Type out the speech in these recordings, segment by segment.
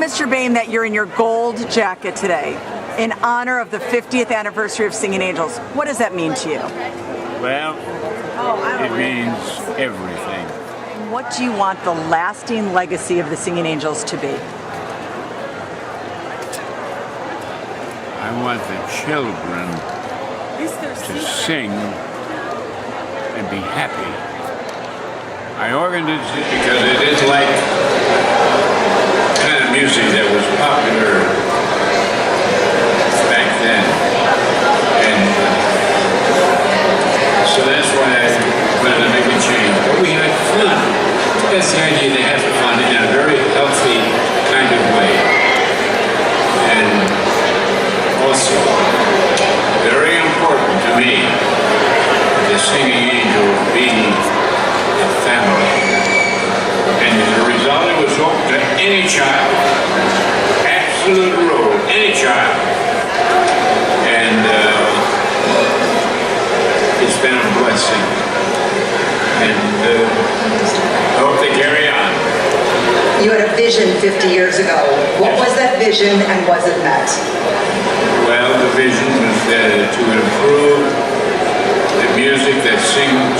Mr. Boehm, that you're in your gold jacket today in honor of the 50th anniversary of Singing Angels. What does that mean to you? Well, it means everything. What do you want the lasting legacy of the Singing Angels to be? I want the children to sing and be happy. I organized it because it is like kind of music that was popular back then. And so that's why I wanted to make a change. But we had fun. That's the idea, to have fun in a very healthy kind of way. And also, very important to me, the Singing Angels being a family. And as a result, it was open to any child. Absolute rule, any child. And it's been a blessing. And I hope they carry on. You had a vision 50 years ago. What was that vision and was it met? Well, the vision was to improve the music that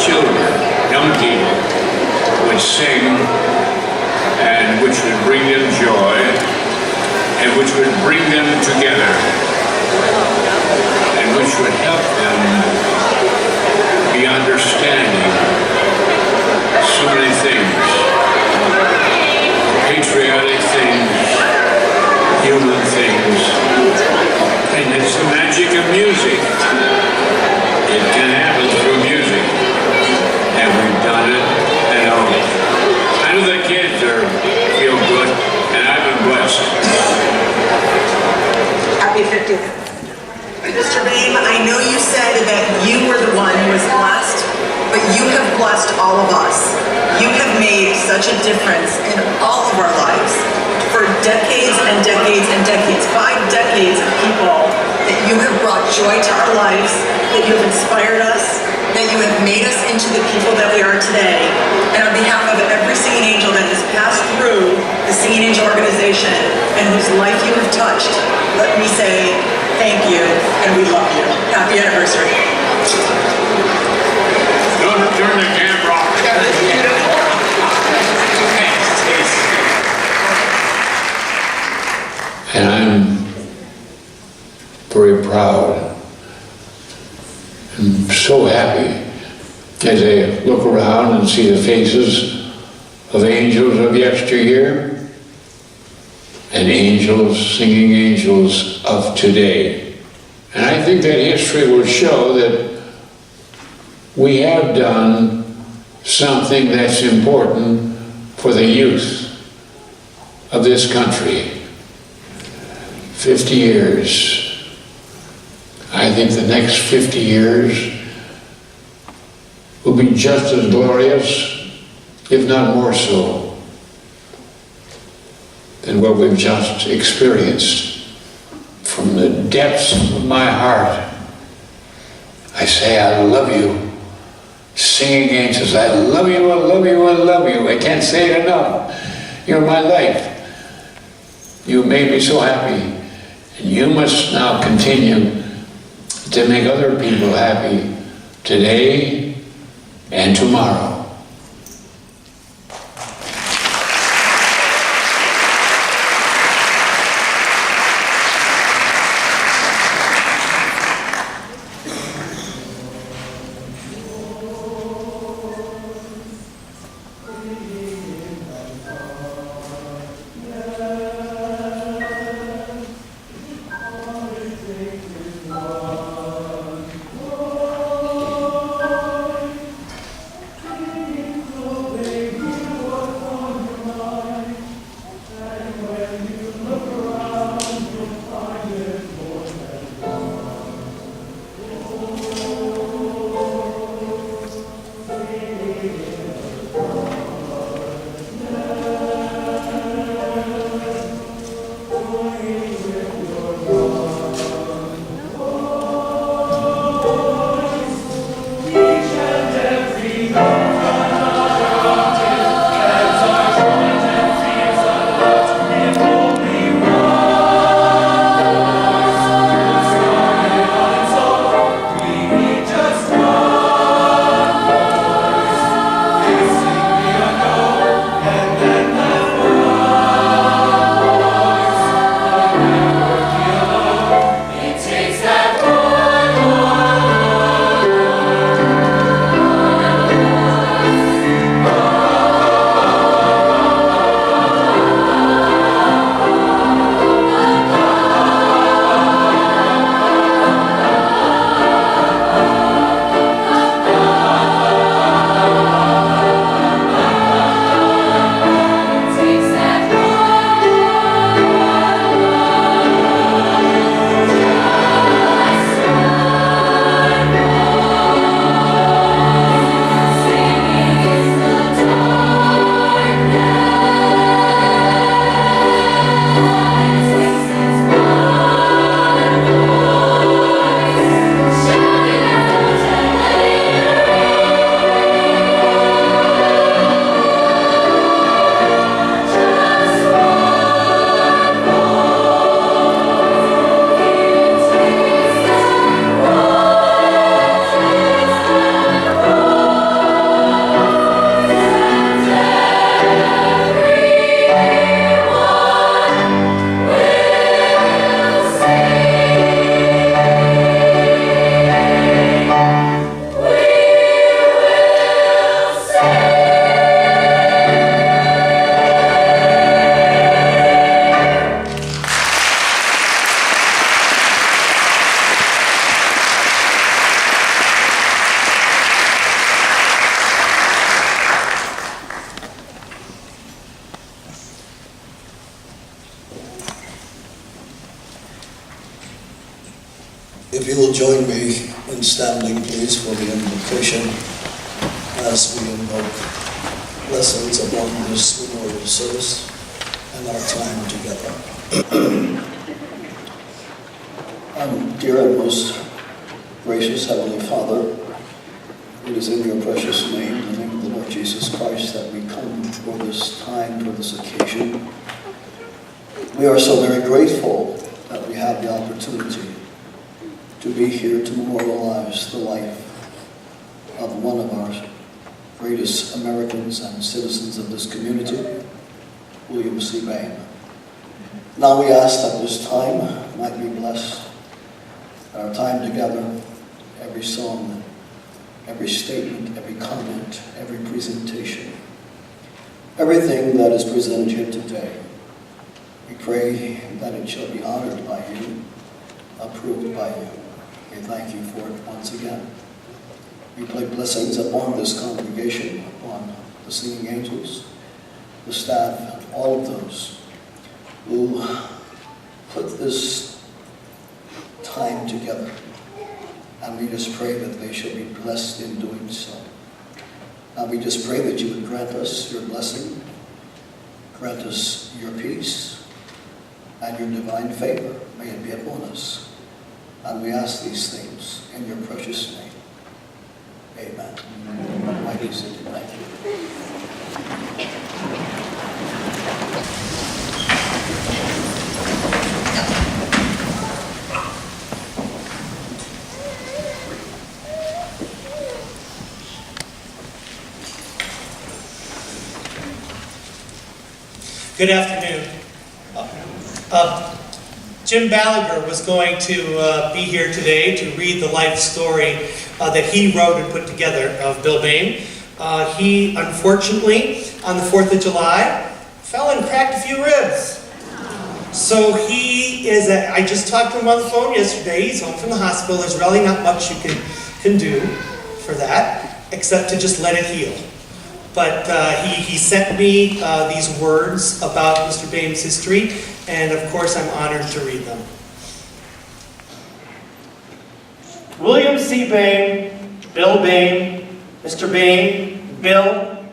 children, young people, would sing, and which would bring them joy, and which would bring them together, and which would help them be understanding so many things, patriotic things, human things, and it's the magic of music. It can happen through music, and we've done it, and I know the kids feel good, and I've been blessed. Happy 50th. Mr. Boehm, I know you said that you were the one who was blessed, but you have blessed all of us. You have made such a difference in all of our lives for decades and decades and decades. 5 decades of people that you have brought joy to our lives, that you have inspired us, that you have made us into the people that we are today. And on behalf of every Singing Angel that has passed through the Singing Angel organization and whose life you have touched, let me say thank you and we love you. Happy anniversary. Don't turn the camera off. And I'm very proud and so happy as I look around and see the faces of angels of yesteryear and angels, singing angels of today. And I think that history will show that we have done something that's important for the youth of this country. 50 years. I think the next 50 years will be just as glorious, if not more so, than what we've just experienced. From the depths of my heart, I say, I love you. Singing angels, I love you, I love you, I love you. I can't say it enough. You're my life. You made me so happy. And you must now continue to make other people happy today and tomorrow. If you will join me in standing, please, for the invocation as we invoke blessings upon this memorial service and our time together. Dear and most gracious Heavenly Father, it is in your precious name, in the name of the Lord Jesus Christ, that we come for this time, for this occasion. We are so very grateful that we have the opportunity to be here to memorialize the life of one of our greatest Americans and citizens of this community, William C. Boehm. Now we ask that this time might be blessed, our time together, every song, every statement, every comment, every presentation, everything that is presented here today. We pray that it shall be honored by you, approved by you. We thank you for it once again. We pray blessings upon this congregation, upon the singing angels, the staff, and all of those who put this time together. And we just pray that they shall be blessed in doing so. And we just pray that you would grant us your blessing, grant us your peace, and your divine favor. May it be upon us. And we ask these things in your precious name. Amen. Amen. Thank you. Good afternoon. Jim Ballagher was going to be here today to read the life story that he wrote and put together of Bill Boehm. He, unfortunately, on the 4th of July, fell and cracked a few ribs. So he is, I just talked to him on the phone yesterday. He's home from the hospital. There's really not much you can do for that, except to just let it heal. But he sent me these words about Mr. Boehm's history, and of course I'm honored to read them. William C. Boehm, Bill Boehm, Mr. Boehm, Bill.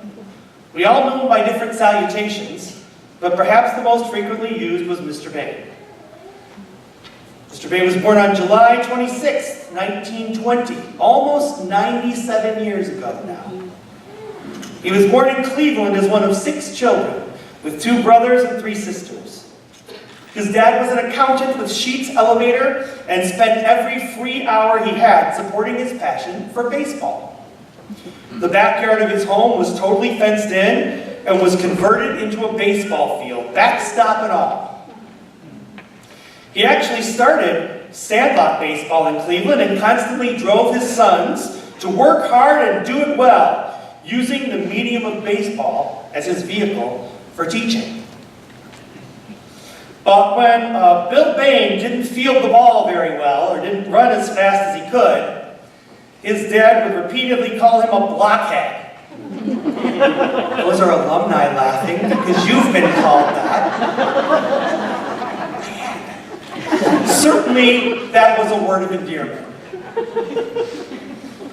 We all knew him by different salutations, but perhaps the most frequently used was Mr. Boehm. Mr. Boehm was born on July 26, 1920, almost 97 years ago now. He was born in Cleveland as one of 6 children, with 2 brothers and 3 sisters. His dad was an accountant with Sheets Elevator and spent every free hour he had supporting his passion for baseball. The backyard of his home was totally fenced in and was converted into a baseball field, backstop and all. He actually started sandlot baseball in Cleveland and constantly drove his sons to work hard and do it well, using the medium of baseball as his vehicle for teaching. But when Bill Boehm didn't field the ball very well or didn't run as fast as he could, his dad would repeatedly call him a blockhead. Those are alumni laughing because you've been called that. Certainly, that was a word of endearment.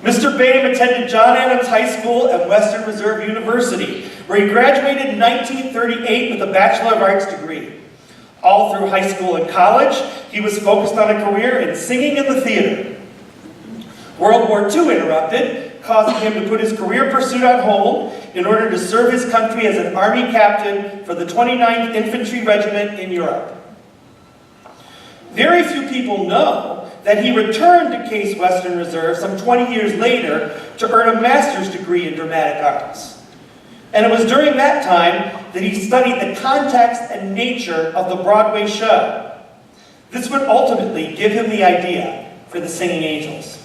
Mr. Boehm attended John Adams High School and Western Reserve University, where he graduated in 1938 with a Bachelor of Arts degree. All through high school and college, he was focused on a career in singing in the theater. World War II interrupted, causing him to put his career pursuit on hold in order to serve his country as an Army captain for the 29th Infantry Regiment in Europe. Very few people know that he returned to Case Western Reserve some 20 years later to earn a master's degree in dramatic arts. And it was during that time that he studied the context and nature of the Broadway show. This would ultimately give him the idea for the Singing Angels.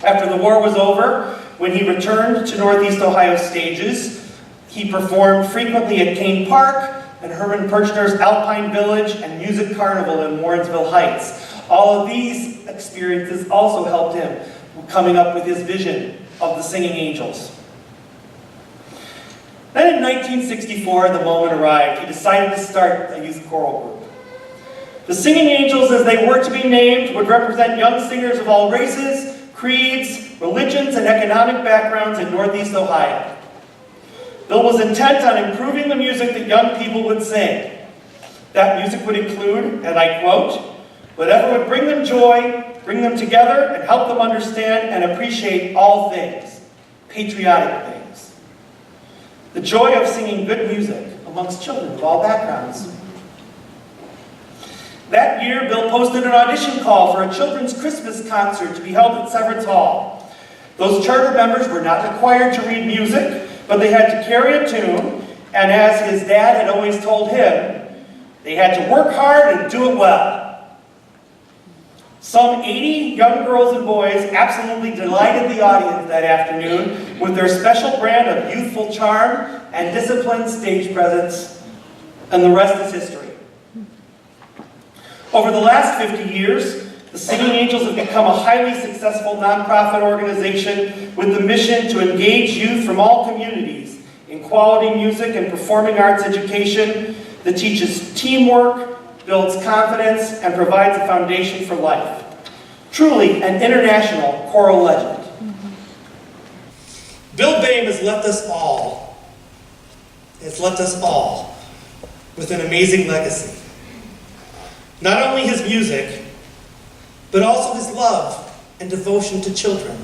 After the war was over, when he returned to Northeast Ohio stages, he performed frequently at Kane Park and Herman Perchner's Alpine Village and Music Carnival in Warrensville Heights. All of these experiences also helped him coming up with his vision of the Singing Angels. Then in 1964, the moment arrived. He decided to start a youth choral group. The singing angels, as they were to be named, would represent young singers of all races, creeds, religions, and economic backgrounds in Northeast Ohio. Bill was intent on improving the music that young people would sing. That music would include, and I quote, "whatever would bring them joy, bring them together, and help them understand and appreciate all things, patriotic things." The joy of singing good music amongst children of all backgrounds. That year, Bill posted an audition call for a children's Christmas concert to be held at Severance Hall. Those charter members were not required to read music, but they had to carry a tune, and as his dad had always told him, they had to work hard and do it well. Some 80 young girls and boys absolutely delighted the audience that afternoon with their special brand of youthful charm and disciplined stage presence, and the rest is history. Over the last 50 years, the Singing Angels have become a highly successful nonprofit organization with the mission to engage youth from all communities in quality music and performing arts education that teaches teamwork, builds confidence, and provides a foundation for life. Truly an international choral legend. Bill Boehm has left us all with an amazing legacy. Not only his music, but also his love and devotion to children.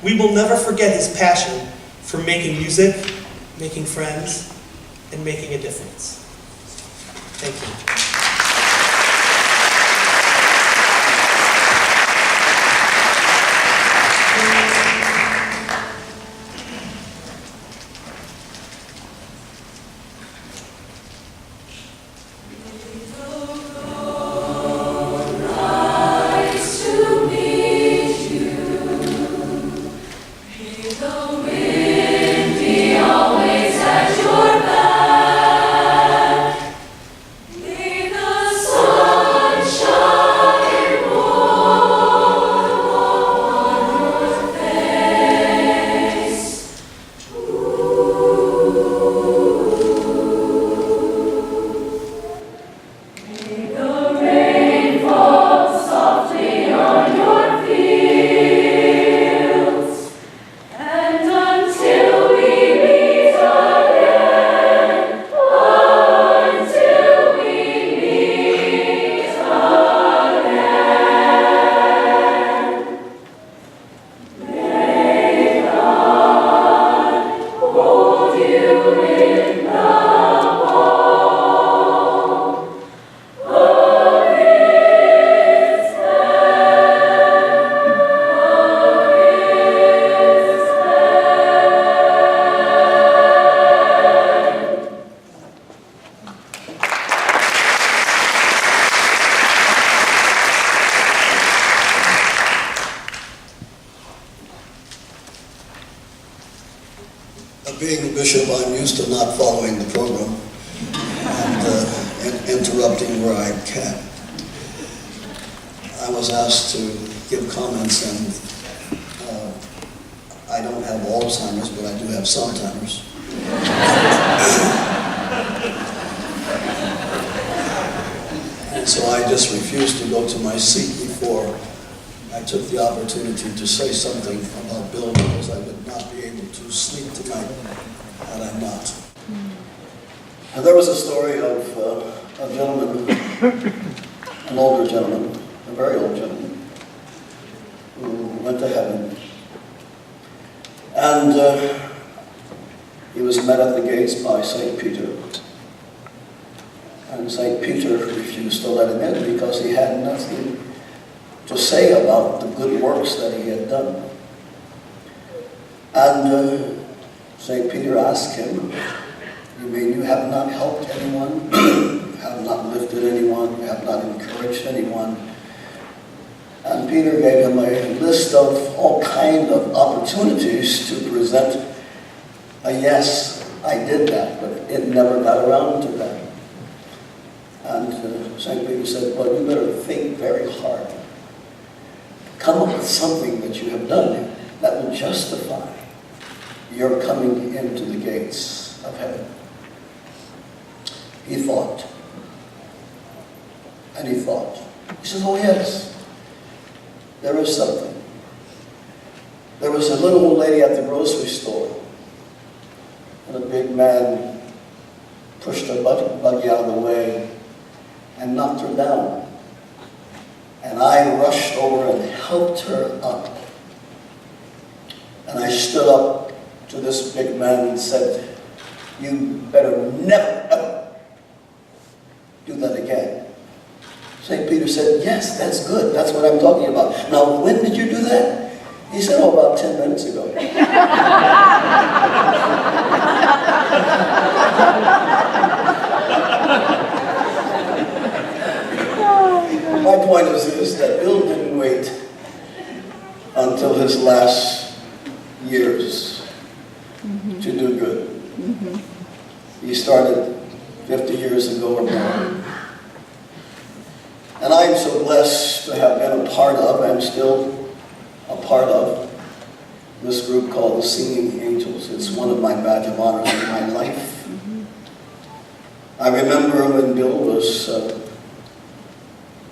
We will never forget his passion for making music, making friends, and making a difference. Thank you. Being a bishop, I'm used to not following the program and interrupting where I can. I was asked to give comments, and I don't have Alzheimer's, but I do have sometimes. And so I just refused to go to my seat before I took the opportunity to say something about Bill, because I would not be able to sleep tonight had I not. And there was a story of a gentleman, an older gentleman, a very old gentleman, who went to heaven. And he was met at the gates by St. Peter. And St. Peter refused to let him in because he had nothing to say about the good works that he had done. And St. Peter asked him, "You mean you have not helped anyone? You have not lifted anyone? You have not encouraged anyone?" And Peter gave him a list of all kinds of opportunities to present a yes, I did that, but it never got around to that. And St. Peter said, "Well, you better think very hard. Come up with something that you have done that will justify your coming into the gates of heaven." He thought. And he thought. He says, oh yes, there is something. There was a little old lady at the grocery store, and a big man pushed her buggy out of the way and knocked her down. And I rushed over and helped her up. And I stood up to this big man and said, you better never, ever do that again. St. Peter said, yes, that's good. That's what I'm talking about. Now, when did you do that? He said, oh, about 10 minutes ago. My point is this, that Bill didn't wait until his last years to do good. He started 50 years ago or more. And I'm so blessed to have been a part of, and still a part of, this group called the Singing Angels. It's one of my badge of honors in my life. I remember when Bill was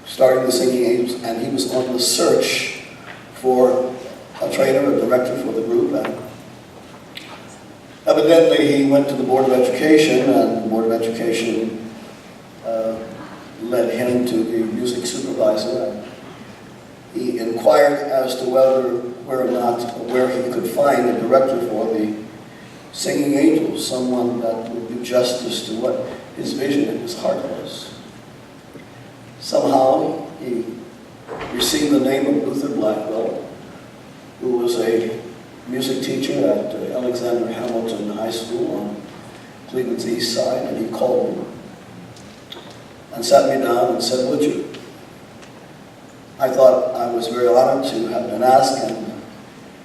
starting the Singing Angels, and he was on the search for a trainer, a director for the group, and evidently he went to the Board of Education, and the Board of Education led him to the music supervisor. He inquired as to where he could find a director for the Singing Angels, someone that would do justice to what his vision and his heart was. Somehow he received the name of Luther Blackwell, who was a music teacher at Alexander Hamilton High School on Cleveland's east side, and he called me and sat me down and said, would you? I thought I was very honored to have been asked, and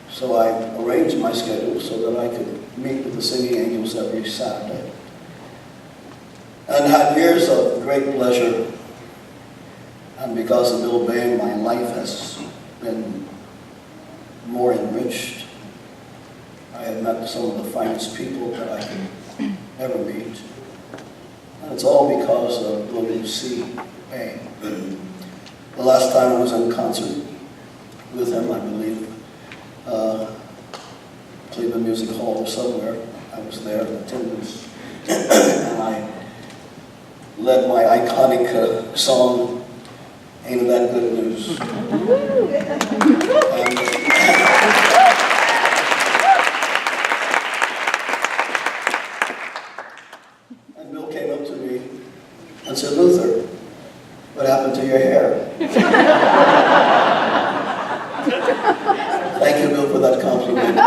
so I arranged my schedule so that I could meet with the Singing Angels every Saturday. And had years of great pleasure, and because of Bill Boehm, my life has been more enriched. I have met some of the finest people that I could ever meet. And it's all because of William C. Boehm. The last time I was in concert with him, I believe, Cleveland Music Hall or somewhere, I was there in attendance, and I led my iconic song, Ain't That Good News? And Bill came up to me and said, Luther, what happened to your hair? Thank you, Bill, for that compliment. I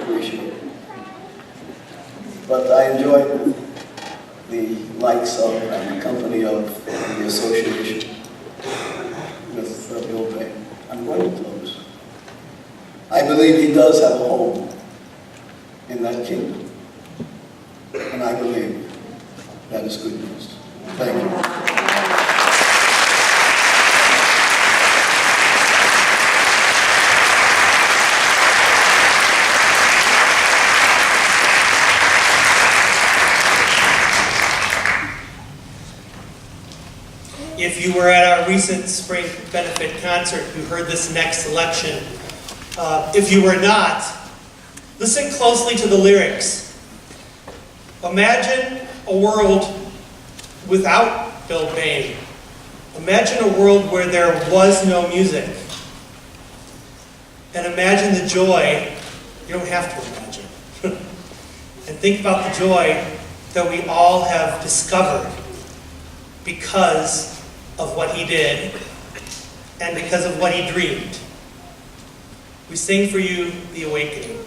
appreciate it. But I enjoyed the likes of and the company of the association with Bill Boehm. I'm going to close. I believe he does have a home in that kingdom. And I believe that is good news. Thank you. If you were at our recent spring benefit concert, you heard this next selection. If you were not, listen closely to the lyrics. Imagine a world without Bill Boehm. Imagine a world where there was no music. And imagine the joy, you don't have to imagine. And think about the joy that we all have discovered because of what he did and because of what he dreamed. We sing for you the awakening.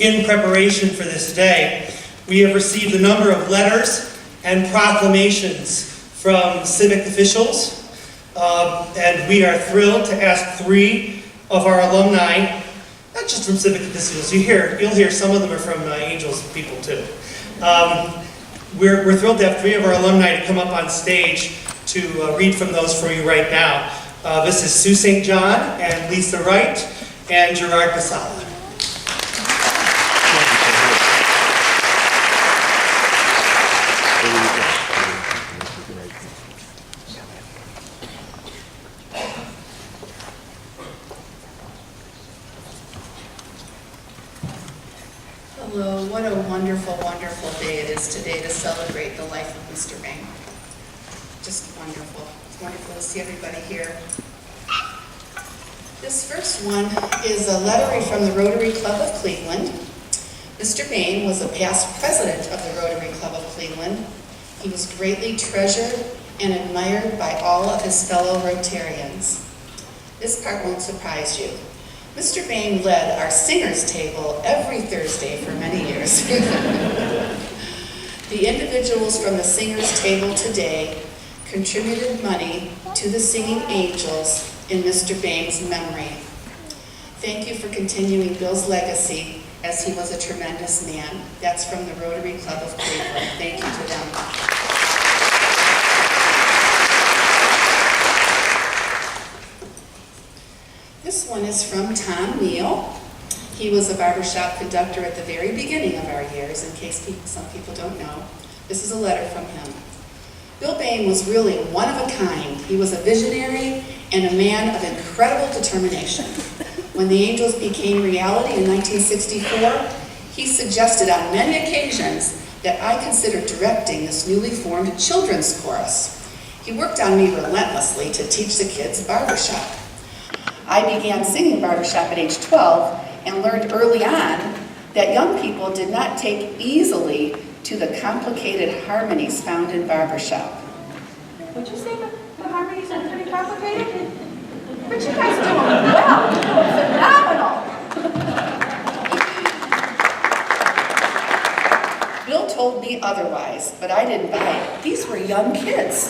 In preparation for this day, we have received a number of letters and proclamations from civic officials, and we are thrilled to ask 3 of our alumni, not just from civic officials, you'll hear some of them are from Angels people too. We're thrilled to have 3 of our alumni to come up on stage to read from those for you right now. This is Sue St. John and Lisa Wright and Gerard Casala. Hello, what a wonderful, wonderful day it is today to celebrate the life of Mr. Boehm. Just wonderful. It's wonderful to see everybody here. This first one is a letter from the Rotary Club of Cleveland. Mr. Boehm was a past president of the Rotary Club of Cleveland. He was greatly treasured and admired by all of his fellow Rotarians. This part won't surprise you. Mr. Boehm led our singers' table every Thursday for many years. The individuals from the singers' table today contributed money to the Singing Angels in Mr. Boehm's memory. Thank you for continuing Bill's legacy, as he was a tremendous man. That's from the Rotary Club of Cleveland. Thank you to them. This one is from Tom Neal. He was a barbershop conductor at the very beginning of our years, in case some people don't know. This is a letter from him. Bill Boehm was really one of a kind. He was a visionary and a man of incredible determination. When the Angels became reality in 1964, he suggested on many occasions that I consider directing this newly formed children's chorus. He worked on me relentlessly to teach the kids barbershop. I began singing barbershop at age 12 and learned early on that young people did not take easily to the complicated harmonies found in barbershop. Would you say the harmonies are pretty complicated? But you guys do them well. Phenomenal. Bill told me otherwise, but I didn't buy it. These were young kids.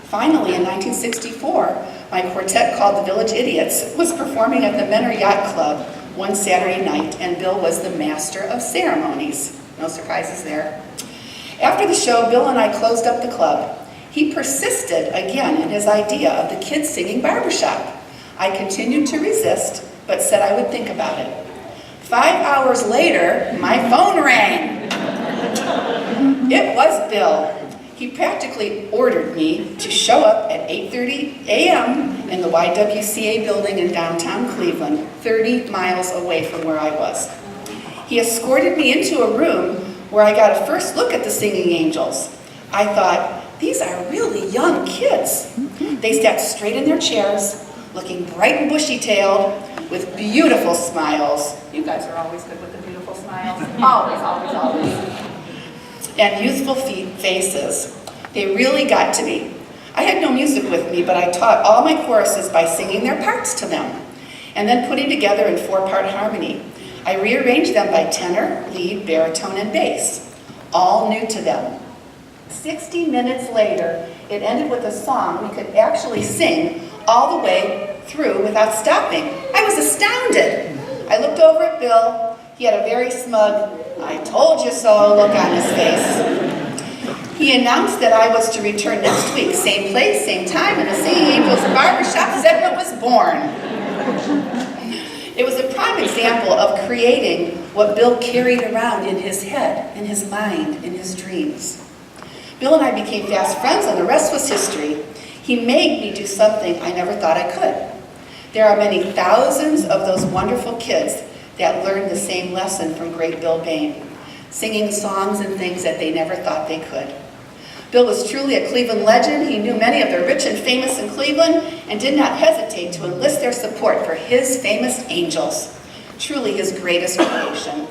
Finally, in 1964, my quartet called the Village Idiots was performing at the Menor Yacht Club one Saturday night, and Bill was the master of ceremonies. No surprises there. After the show, Bill and I closed up the club. He persisted again in his idea of the kids singing barbershop. I continued to resist, but said I would think about it. 5 hours later, my phone rang. It was Bill. He practically ordered me to show up at 8:30 a.m. in the YWCA building in downtown Cleveland, 30 miles away from where I was. He escorted me into a room where I got a first look at the Singing Angels. I thought, these are really young kids. They sat straight in their chairs, looking bright and bushy-tailed, with beautiful smiles. You guys are always good with the beautiful smiles. Always, always, always. And youthful faces. They really got to me. I had no music with me, but I taught all my choruses by singing their parts to them, and then putting together in 4-part harmony. I rearranged them by tenor, lead, baritone, and bass, all new to them. 60 minutes later, it ended with a song we could actually sing all the way through without stopping. I was astounded. I looked over at Bill. He had a very smug, "I told you so" look on his face. He announced that I was to return next week, same place, same time, and the Singing Angels barbershop segment was born. It was a prime example of creating what Bill carried around in his head, in his mind, in his dreams. Bill and I became fast friends, and the rest was history. He made me do something I never thought I could. There are many thousands of those wonderful kids that learned the same lesson from great Bill Boehm, singing songs and things that they never thought they could. Bill was truly a Cleveland legend. He knew many of the rich and famous in Cleveland and did not hesitate to enlist their support for his famous Angels, truly his greatest creation.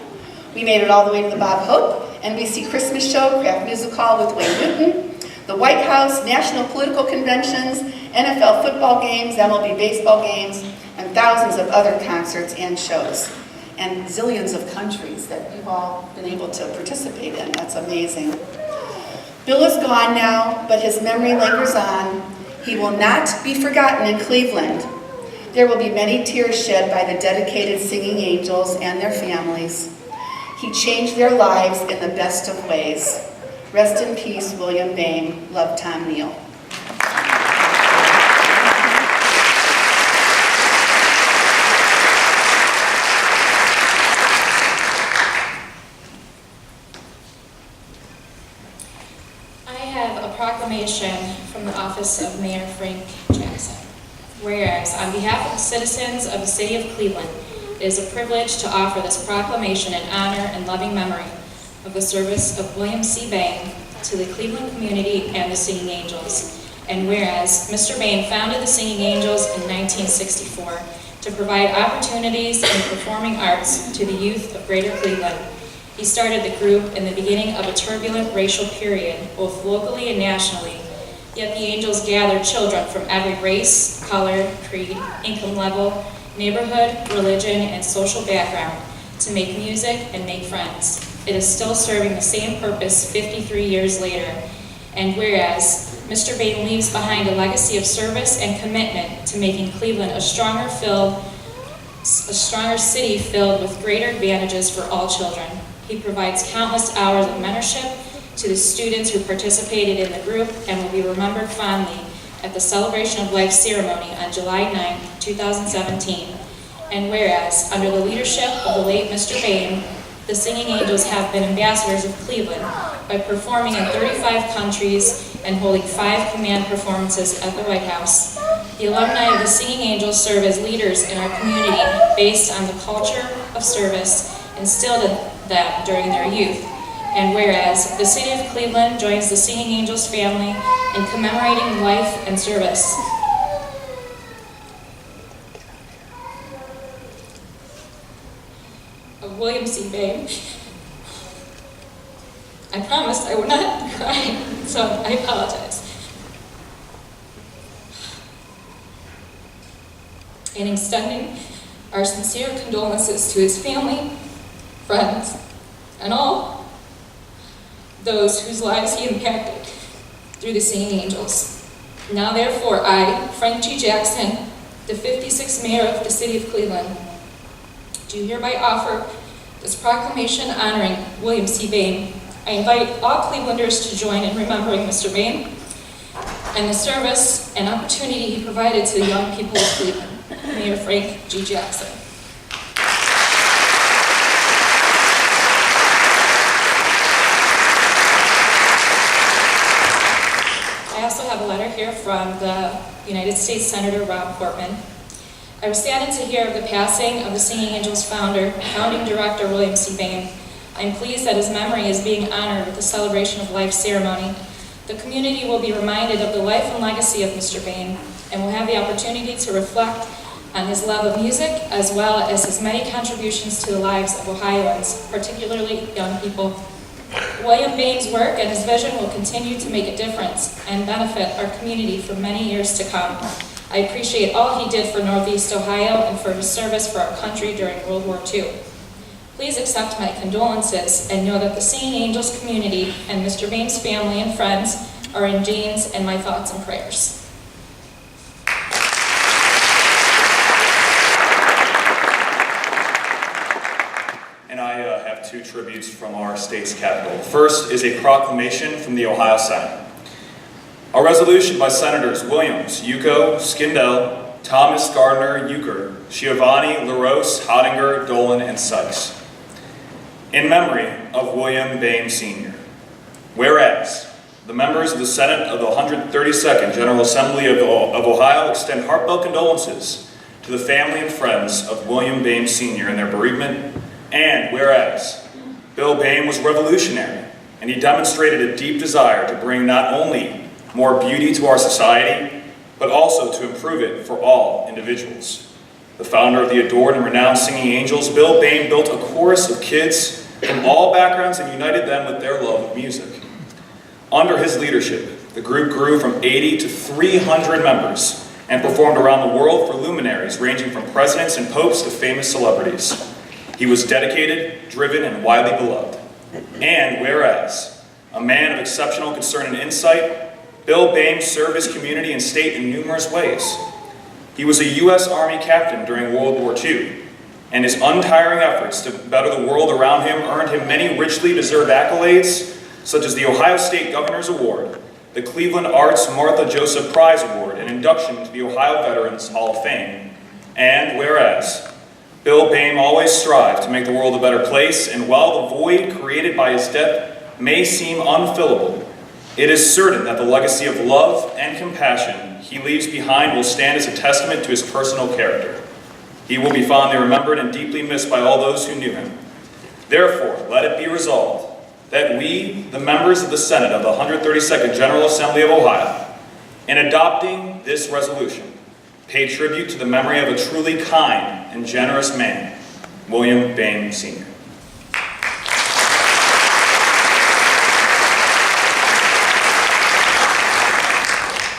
We made it all the way to the Bob Hope, NBC Christmas Show, Kraft Music Hall with Wayne Newton, the White House, national political conventions, NFL football games, MLB baseball games, and thousands of other concerts and shows, and zillions of countries that you've all been able to participate in. That's amazing. Bill is gone now, but his memory lingers on. He will not be forgotten in Cleveland. There will be many tears shed by the dedicated Singing Angels and their families. He changed their lives in the best of ways. Rest in peace, William Boehm. Love, Tom Neal. Proclamation from the office of Mayor Frank Jackson. Whereas, on behalf of the citizens of the city of Cleveland, it is a privilege to offer this proclamation in honor and loving memory of the service of William C. Boehm to the Cleveland community and the Singing Angels. And whereas, Mr. Boehm founded the Singing Angels in 1964 to provide opportunities in the performing arts to the youth of Greater Cleveland. He started the group in the beginning of a turbulent racial period, both locally and nationally. Yet the Angels gathered children from every race, color, creed, income level, neighborhood, religion, and social background to make music and make friends. It is still serving the same purpose 53 years later. And whereas Mr. Boehm leaves behind a legacy of service and commitment to making Cleveland a stronger city filled with greater advantages for all children. He provides countless hours of mentorship to the students who participated in the group and will be remembered fondly at the Celebration of Life ceremony on July 9, 2017. And whereas, under the leadership of the late Mr. Boehm, the Singing Angels have been ambassadors of Cleveland by performing in 35 countries and holding 5 command performances at the White House. The alumni of the Singing Angels serve as leaders in our community based on the culture of service instilled in them during their youth. And whereas the City of Cleveland joins the Singing Angels family in commemorating life and service. Of William C. Boehm. I promised I would not cry, so I apologize. And extending our sincere condolences to his family, friends, and all those whose lives he impacted through the Singing Angels. Now therefore I, Frank G. Jackson, the 56th Mayor of the City of Cleveland, do hereby offer this proclamation honoring William C. Boehm. I invite all Clevelanders to join in remembering Mr. Boehm and the service and opportunity he provided to the young people of Cleveland. Mayor Frank G. Jackson. I also have a letter here from the United States Senator Rob Portman. I was saddened to hear of the passing of the Singing Angels founding director William C. Boehm. I am pleased that his memory is being honored with the Celebration of Life ceremony. The community will be reminded of the life and legacy of Mr. Boehm and will have the opportunity to reflect on his love of music as well as his many contributions to the lives of Ohioans, particularly young people. William Boehm's work and his vision will continue to make a difference and benefit our community for many years to come. I appreciate all he did for Northeast Ohio and for his service for our country during World War II. Please accept my condolences and know that the Singing Angels community and Mr. Boehm's family and friends are in Jane's and my thoughts and prayers. And I have 2 tributes from our state's capital. The first is a proclamation from the Ohio Senate. A resolution by Senators Williams, Yuko, Skindell, Thomas, Gardner, Euchre, Schiavone, LaRose, Hottinger, Dolan, and Sykes. In memory of William Boehm Sr. Whereas the members of the Senate of the 132nd General Assembly of Ohio extend heartfelt condolences to the family and friends of William Boehm Sr. in their bereavement. And whereas Bill Boehm was revolutionary and he demonstrated a deep desire to bring not only more beauty to our society, but also to improve it for all individuals. The founder of the adored and renowned Singing Angels, Bill Boehm built a chorus of kids from all backgrounds and united them with their love of music. Under his leadership, the group grew from 80 to 300 members and performed around the world for luminaries ranging from presidents and popes to famous celebrities. He was dedicated, driven, and widely beloved. And whereas a man of exceptional concern and insight, Bill Boehm served his community and state in numerous ways. He was a U.S. Army captain during World War II, and his untiring efforts to better the world around him earned him many richly deserved accolades, such as the Ohio State Governor's Award, the Cleveland Arts Martha Joseph Prize Award, and induction to the Ohio Veterans Hall of Fame. And whereas Bill Boehm always strived to make the world a better place, and while the void created by his death may seem unfillable, it is certain that the legacy of love and compassion he leaves behind will stand as a testament to his personal character. He will be fondly remembered and deeply missed by all those who knew him. Therefore, let it be resolved that we, the members of the Senate of the 132nd General Assembly of Ohio, in adopting this resolution, pay tribute to the memory of a truly kind and generous man, William Boehm Sr.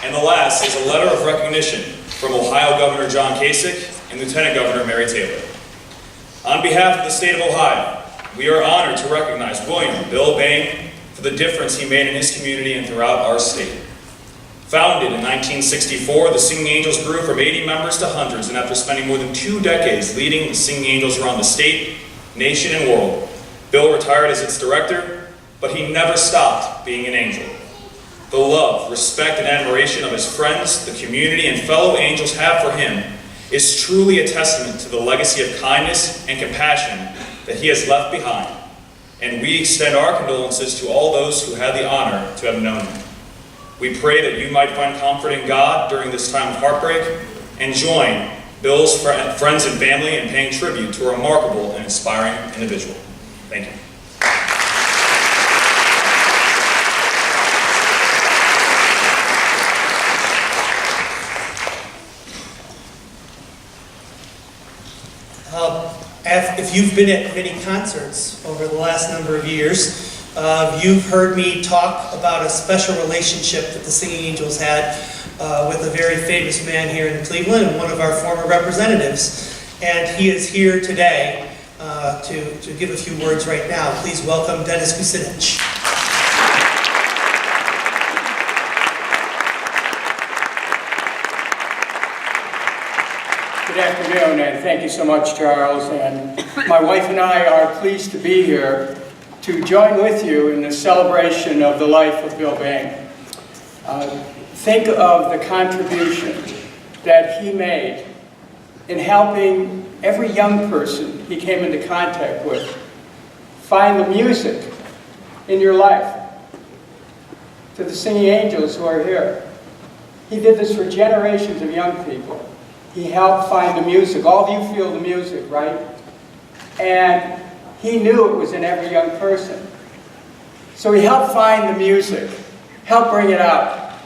And the last is a letter of recognition from Ohio Governor John Kasich and Lieutenant Governor Mary Taylor. On behalf of the state of Ohio, we are honored to recognize William Bill Boehm for the difference he made in his community and throughout our state. Founded in 1964, the Singing Angels grew from 80 members to hundreds, and after spending more than 2 decades leading the Singing Angels around the state, nation, and world, Bill retired as its director, but he never stopped being an angel. The love, respect, and admiration of his friends, the community, and fellow angels have for him is truly a testament to the legacy of kindness and compassion that he has left behind, and we extend our condolences to all those who had the honor to have known him. We pray that you might find comfort in God during this time of heartbreak and join Bill's friends and family in paying tribute to a remarkable and inspiring individual. Thank you. If you've been at many concerts over the last number of years, you've heard me talk about a special relationship that the Singing Angels had with a very famous man here in Cleveland and one of our former representatives. And he is here today to give a few words right now. Please welcome Dennis Kucinich. Good afternoon, and thank you so much, Charles. And my wife and I are pleased to be here to join with you in the celebration of the life of Bill Boehm. Think of the contribution that he made in helping every young person he came into contact with find the music in your life. To the Singing Angels who are here, he did this for generations of young people. He helped find the music. All of you feel the music, right? And he knew it was in every young person. So he helped find the music, helped bring it out,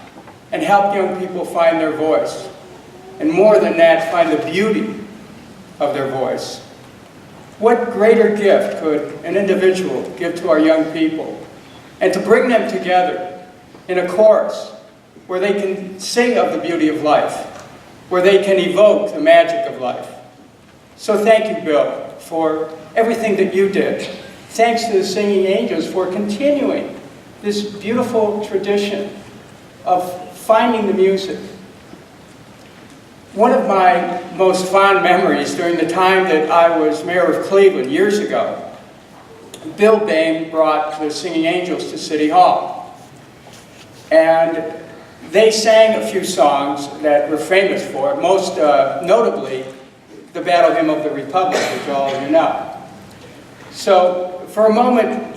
and help young people find their voice. And more than that, find the beauty of their voice. What greater gift could an individual give to our young people? And to bring them together in a chorus where they can sing of the beauty of life, where they can evoke the magic of life. So thank you, Bill, for everything that you did. Thanks to the Singing Angels for continuing this beautiful tradition of finding the music. One of my most fond memories during the time that I was mayor of Cleveland years ago, Bill Boehm brought the Singing Angels to City Hall. And they sang a few songs that we're famous for, most notably the Battle Hymn of the Republic, which all of you know. So for a moment,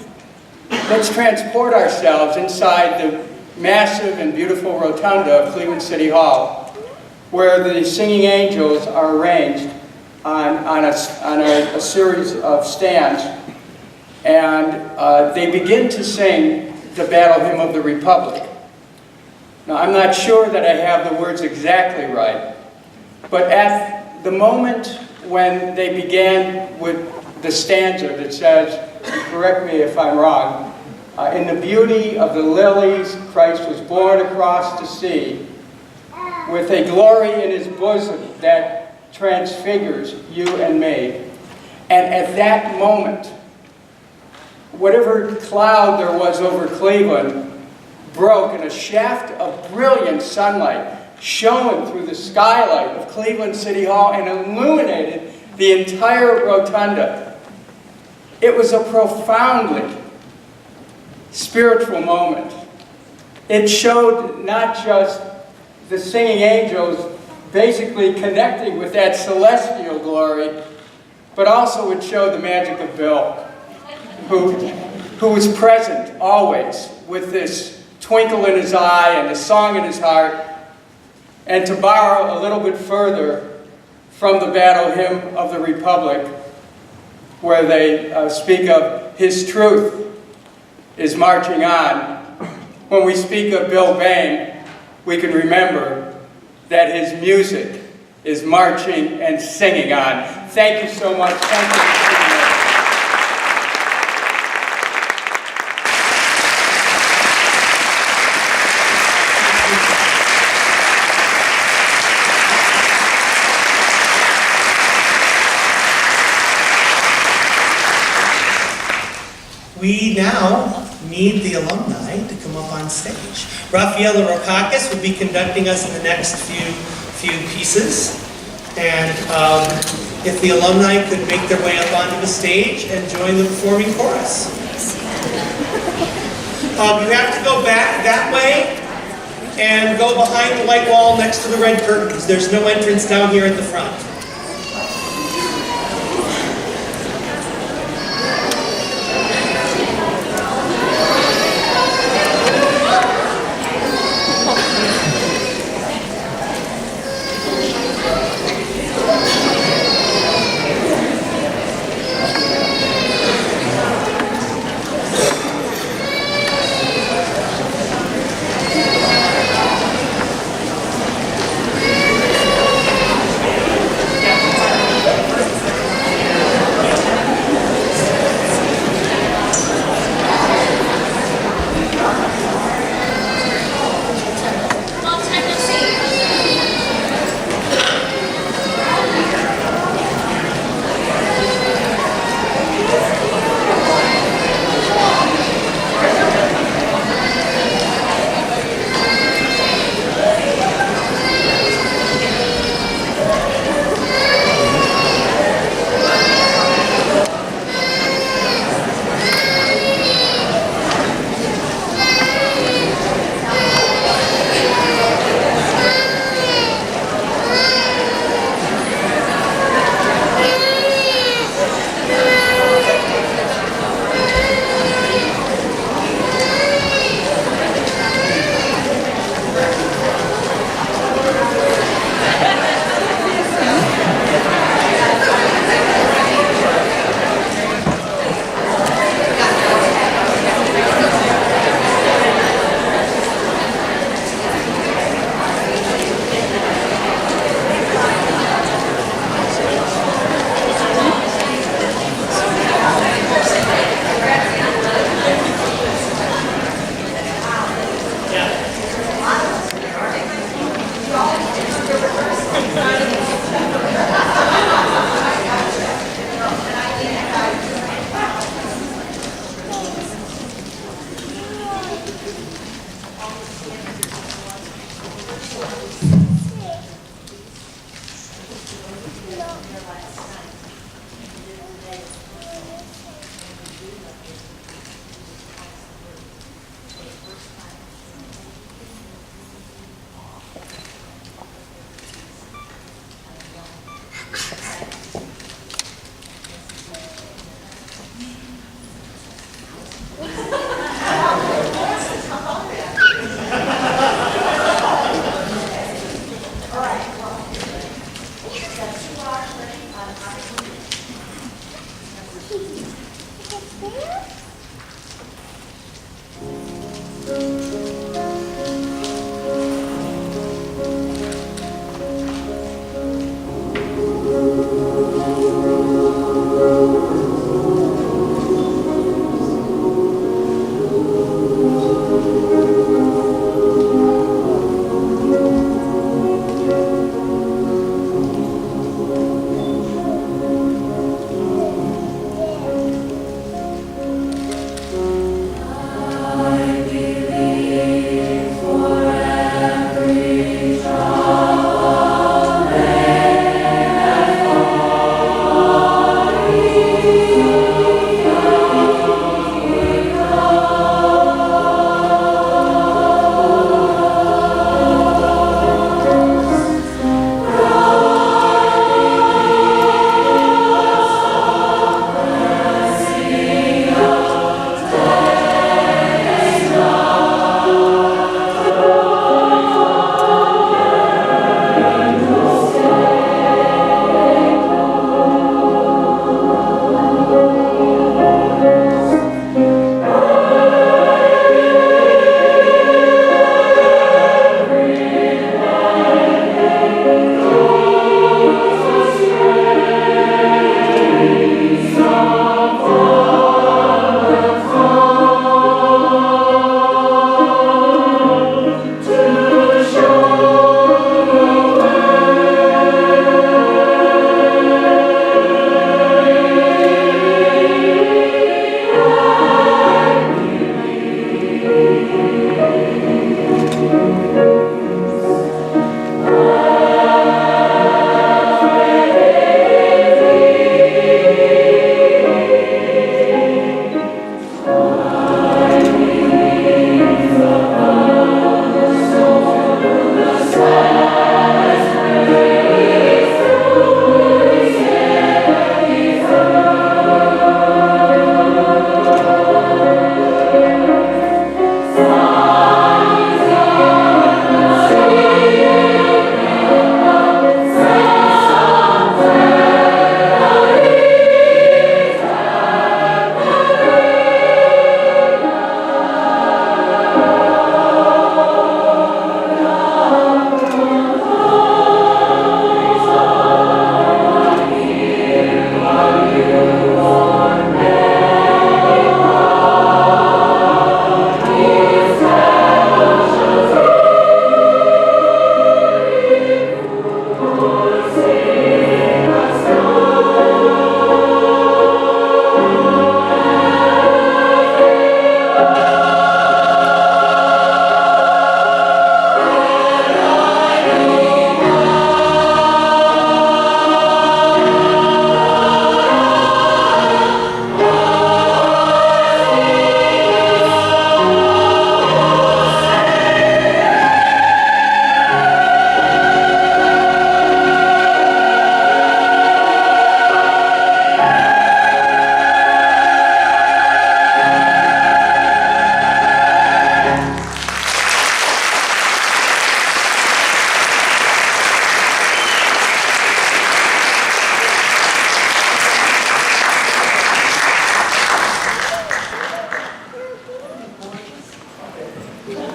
let's transport ourselves inside the massive and beautiful rotunda of Cleveland City Hall, where the Singing Angels are arranged on a series of stands, and they begin to sing the Battle Hymn of the Republic. Now, I'm not sure that I have the words exactly right, but at the moment when they began with the stanza that says, correct me if I'm wrong, in the beauty of the lilies, Christ was born across the sea, with a glory in his bosom that transfigures you and me. And at that moment, whatever cloud there was over Cleveland broke, and a shaft of brilliant sunlight shone through the skylight of Cleveland City Hall and illuminated the entire rotunda. It was a profoundly spiritual moment. It showed not just the Singing Angels basically connecting with that celestial glory, but also it showed the magic of Bill, who was present always with this twinkle in his eye and a song in his heart. And to borrow a little bit further from the Battle Hymn of the Republic, where they speak of his truth is marching on, when we speak of Bill Boehm, we can remember that his music is marching and singing on. Thank you so much. Thank you for being here. We now need the alumni to come up on stage. Raphael Rokakis will be conducting us in the next few pieces. And if the alumni could make their way up onto the stage and join the performing chorus. You have to go back that way and go behind the white wall next to the red curtains. There's no entrance down here at the front. I believe.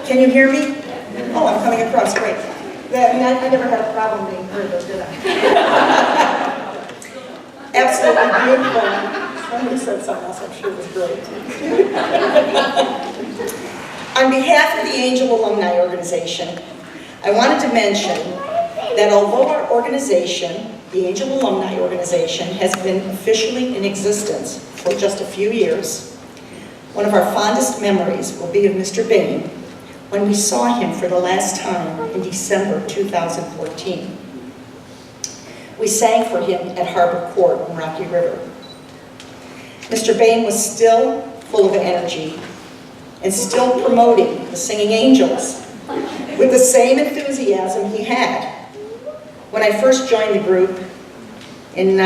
Can you hear me? Oh, I'm coming across great. I never had a problem being heard, though, did I? Absolutely beautiful. Somebody said something else, I'm sure it was great. On behalf of the Angel Alumni Organization, I wanted to mention that although our organization, the Angel Alumni Organization, has been officially in existence for just a few years, one of our fondest memories will be of Mr. Boehm when we saw him for the last time in December 2014. We sang for him at Harbor Court in Rocky River. Mr. Boehm was still full of energy and still promoting the Singing Angels with the same enthusiasm he had when I first joined the group in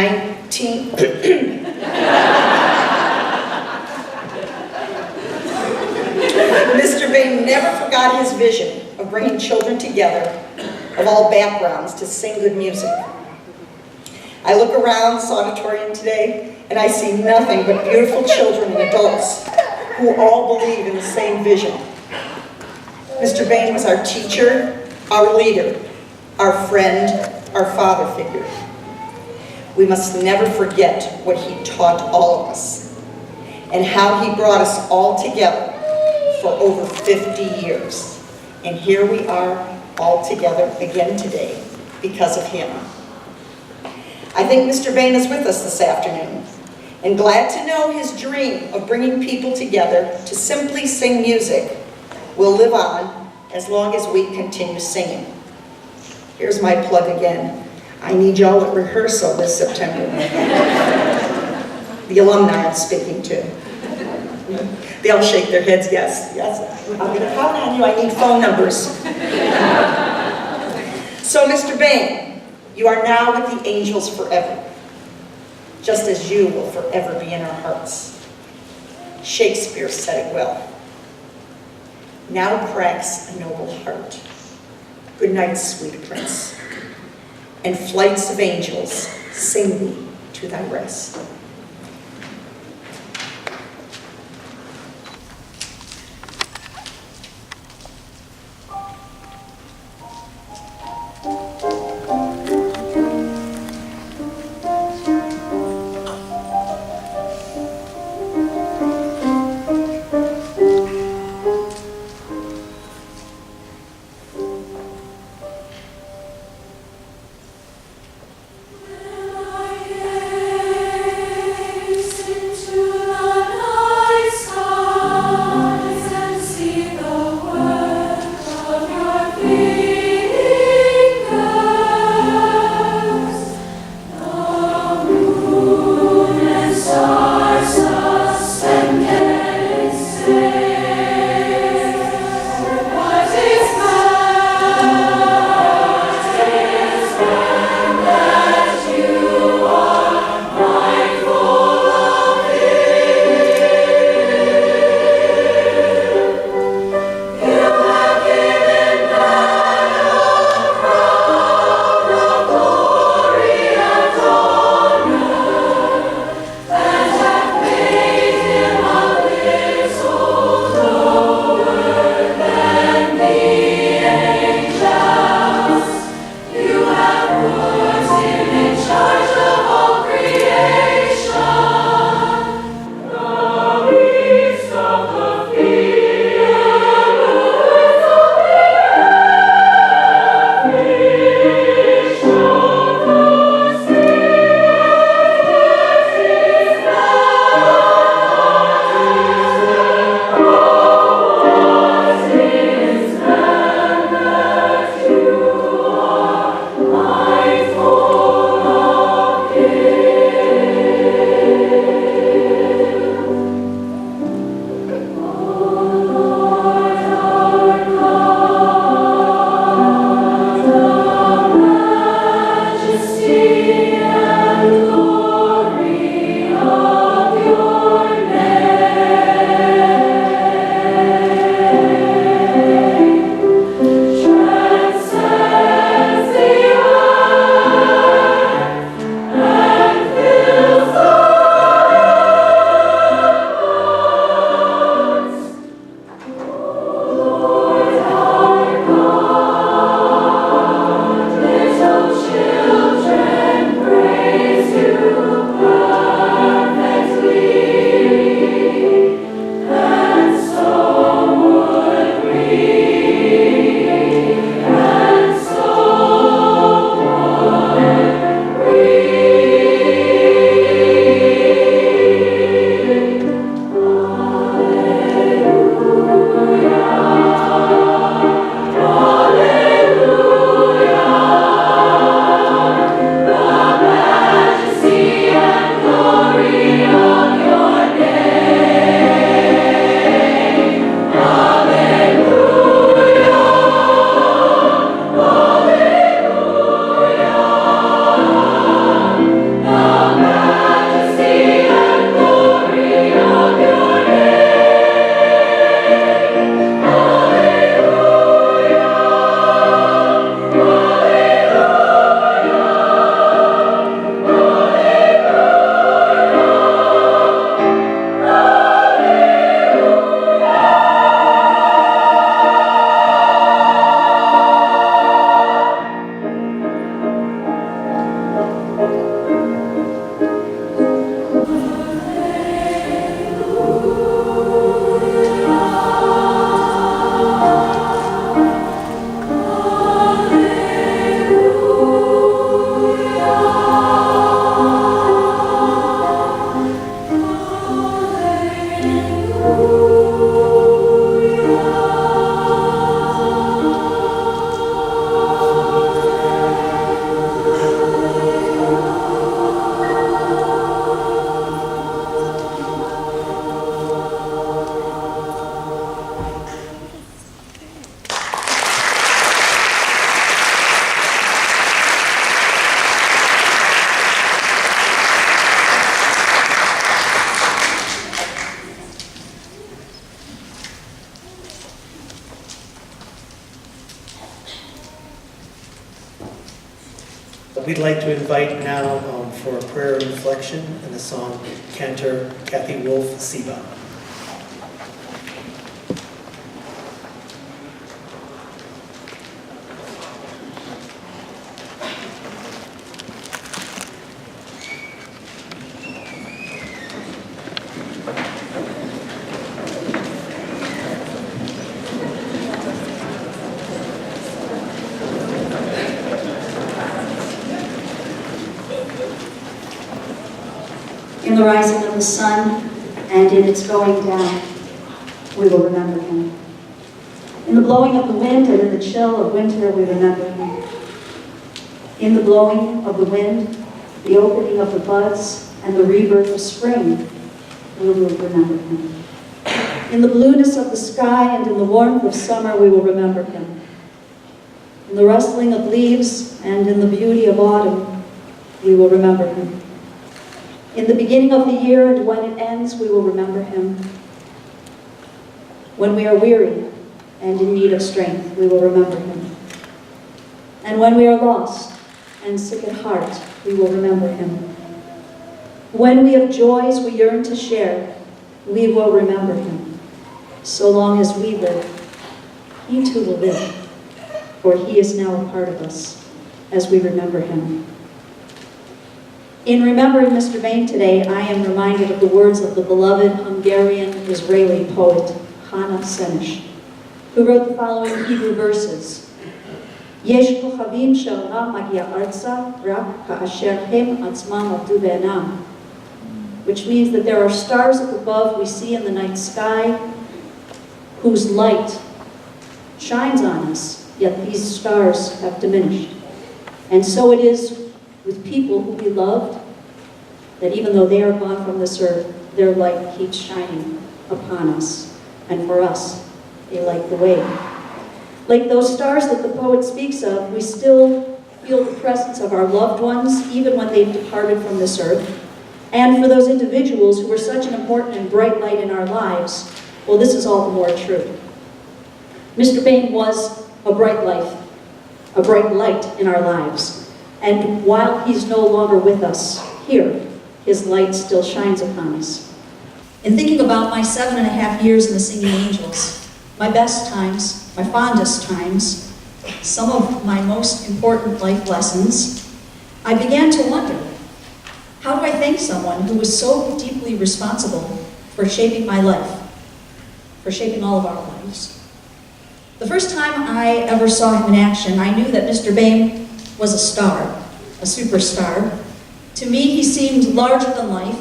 Mr. Boehm never forgot his vision of bringing children together of all backgrounds to sing good music. I look around this auditorium today and I see nothing but beautiful children and adults who all believe in the same vision. Mr. Boehm was our teacher, our leader, our friend, our father figure. We must never forget what he taught all of us and how he brought us all together for over 50 years. And here we are all together again today because of him. I think Mr. Boehm is with us this afternoon, and glad to know his dream of bringing people together to simply sing music will live on as long as we continue singing. Here's my plug again. I need y'all at rehearsal this September. The alumni I'm speaking to. They all shake their heads, yes, yes. I'm going to count on you, I need phone numbers. So, Mr. Boehm, you are now with the angels forever, just as you will forever be in our hearts. Shakespeare said it well. Now cracks a noble heart. Good night, sweet prince. And flights of angels, sing thee to thy rest. We'd like to invite now for a prayer and reflection and the song Cantor Kathy Wolf Siba. In the rising of the sun and in its going down, we will remember him. In the blowing of the wind and in the chill of winter, we remember him. In the blowing of the wind, the opening of the buds, and the rebirth of spring, we will remember him. In the blueness of the sky and in the warmth of summer, we will remember him. In the rustling of leaves and in the beauty of autumn, we will remember him. In the beginning of the year and when it ends, we will remember him. When we are weary and in need of strength, we will remember him. And when we are lost and sick at heart, we will remember him. When we have joys we yearn to share, we will remember him. So long as we live, he too will live, for he is now a part of us as we remember him. In remembering Mr. Boehm today, I am reminded of the words of the beloved Hungarian-Israeli poet Hannah Senesh, who wrote the following Hebrew verses. Yesh kochavim she'olam magia arza rak ka'asher hem atzmam avdu be'enam, which means that there are stars up above we see in the night sky whose light shines on us, yet these stars have diminished. And so it is with people who we loved, that even though they are gone from this earth, their light keeps shining upon us. And for us, they light the way. Like those stars that the poet speaks of, we still feel the presence of our loved ones, even when they've departed from this earth. And for those individuals who were such an important and bright light in our lives, well, this is all the more true. Mr. Boehm was a bright light in our lives. And while he's no longer with us here, his light still shines upon us. In thinking about my 7.5 years in the Singing Angels, my best times, my fondest times, some of my most important life lessons, I began to wonder, how do I thank someone who was so deeply responsible for shaping my life, for shaping all of our lives? The first time I ever saw him in action, I knew that Mr. Boehm was a star, a superstar. To me, he seemed larger than life,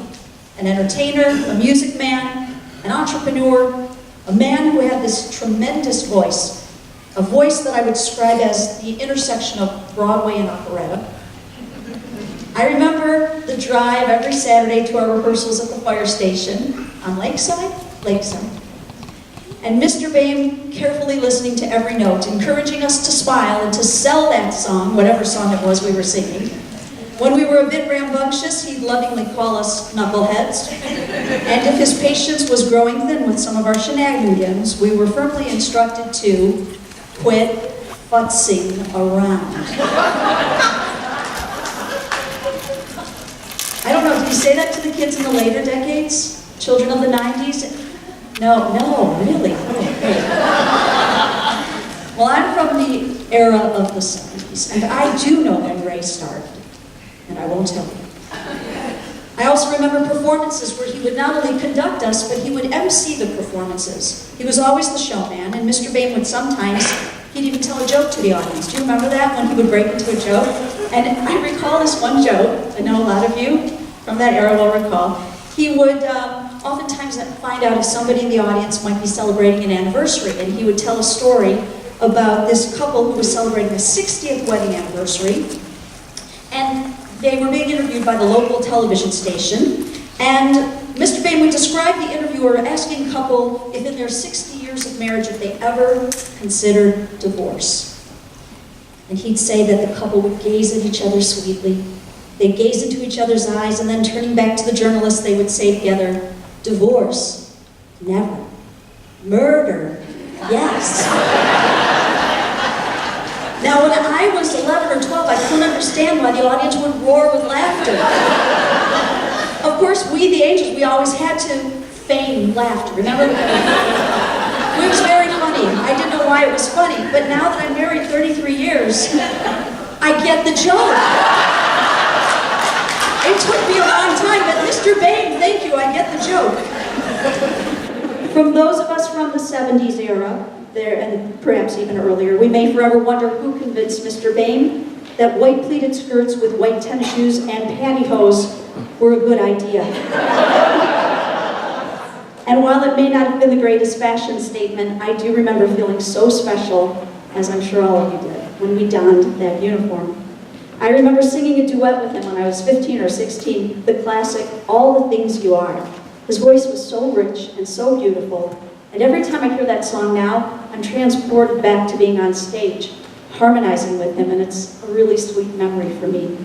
an entertainer, a music man, an entrepreneur, a man who had this tremendous voice, a voice that I would describe as the intersection of Broadway and operetta. I remember the drive every Saturday to our rehearsals at the fire station on Lakeside, and Mr. Boehm carefully listening to every note, encouraging us to smile and to sell that song, whatever song it was we were singing. When we were a bit rambunctious, he'd lovingly call us knuckleheads. And if his patience was growing thin with some of our shenanigans, we were firmly instructed to quit futzing around. I don't know, did he say that to the kids in the later decades? Children of the 90s? No, really. Well, I'm from the era of the 70s, and I do know when Ray started, and I won't tell you. I also remember performances where he would not only conduct us, but he would MC the performances. He was always the showman, and Mr. Boehm would sometimes, he'd even tell a joke to the audience. Do you remember that, when he would break into a joke? And I recall this one joke, I know a lot of you from that era will recall. He would oftentimes find out if somebody in the audience might be celebrating an anniversary, and he would tell a story about this couple who was celebrating a 60th wedding anniversary, and they were being interviewed by the local television station, and Mr. Boehm would describe the interviewer asking the couple if in their 60 years of marriage if they ever considered divorce. And he'd say that the couple would gaze at each other sweetly. They'd gaze into each other's eyes, and then turning back to the journalist, they would say together, "Divorce? Never. Murder? Yes." Now, when I was 11 or 12, I couldn't understand why the audience would roar with laughter. Of course, we, the angels, we always had to feign laughter. Remember? It was very funny. I didn't know why it was funny, but now that I'm married 33 years, I get the joke. It took me a long time, but Mr. Boehm, thank you, I get the joke. From those of us from the 70s era, and perhaps even earlier, we may forever wonder who convinced Mr. Boehm that white pleated skirts with white tennis shoes and pantyhose were a good idea. And while it may not have been the greatest fashion statement, I do remember feeling so special, as I'm sure all of you did, when we donned that uniform. I remember singing a duet with him when I was 15 or 16, the classic, All the Things You Are. His voice was so rich and so beautiful, and every time I hear that song now, I'm transported back to being on stage, harmonizing with him, and it's a really sweet memory for me.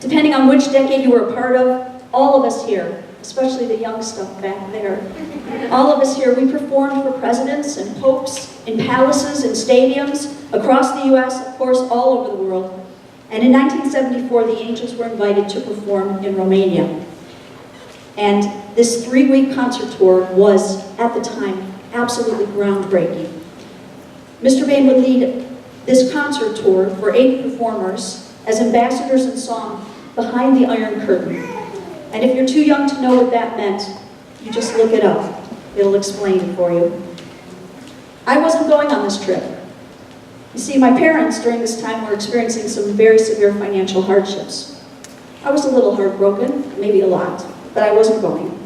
Depending on which decade you were a part of, all of us here, especially the young stuff back there, all of us here, we performed for presidents and popes, in palaces and stadiums, across the US, of course, all over the world. And in 1974, the Angels were invited to perform in Romania. And this 3-week concert tour was, at the time, absolutely groundbreaking. Mr. Boehm would lead this concert tour for 8 performers as ambassadors in song behind the Iron Curtain. And if you're too young to know what that meant, you just look it up. It'll explain it for you. I wasn't going on this trip. You see, my parents during this time were experiencing some very severe financial hardships. I was a little heartbroken, maybe a lot, but I wasn't going.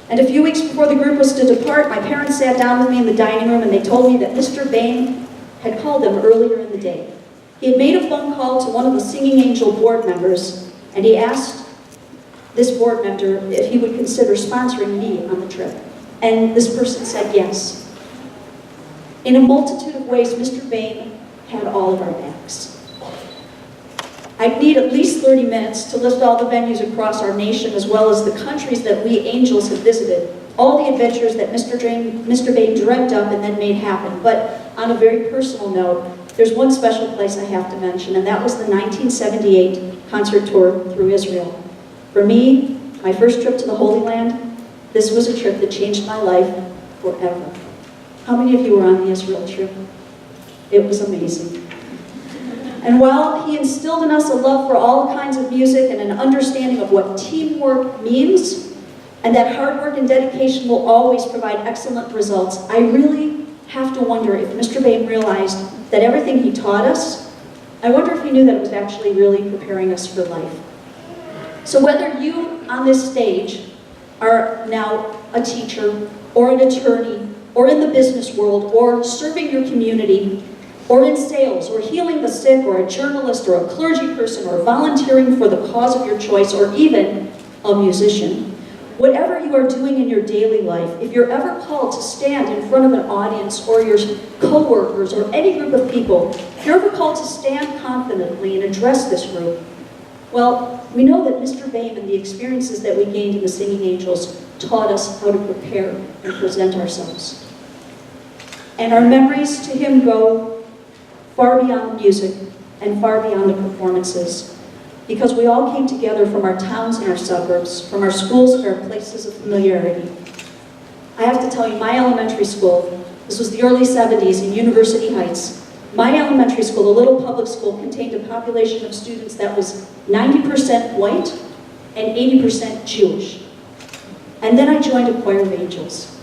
And a few weeks before the group was to depart, my parents sat down with me in the dining room and they told me that Mr. Boehm had called them earlier in the day. He had made a phone call to one of the Singing Angel board members, and he asked this board member if he would consider sponsoring me on the trip. And this person said yes. In a multitude of ways, Mr. Boehm had all of our backs. I'd need at least 30 minutes to list all the venues across our nation, as well as the countries that we angels have visited, all the adventures that Mr. Boehm dreamt up and then made happen. But on a very personal note, there's one special place I have to mention, and that was the 1978 concert tour through Israel. For me, my first trip to the Holy Land, this was a trip that changed my life forever. How many of you were on the Israel trip? It was amazing. And while he instilled in us a love for all kinds of music and an understanding of what teamwork means, and that hard work and dedication will always provide excellent results, I really have to wonder if Mr. Boehm realized that everything he taught us, I wonder if he knew that it was actually really preparing us for life. So whether you on this stage are now a teacher or an attorney or in the business world or serving your community or in sales or healing the sick or a journalist or a clergy person or volunteering for the cause of your choice or even a musician, whatever you are doing in your daily life, if you're ever called to stand in front of an audience or your co-workers or any group of people, if you're ever called to stand confidently and address this group, well, we know that Mr. Boehm and the experiences that we gained in the Singing Angels taught us how to prepare and present ourselves. And our memories to him go far beyond the music and far beyond the performances, because we all came together from our towns and our suburbs, from our schools and our places of familiarity. I have to tell you, my elementary school, this was the early 70s in University Heights, my elementary school, a little public school, contained a population of students that was 90% white and 80% Jewish. And then I joined a choir of angels.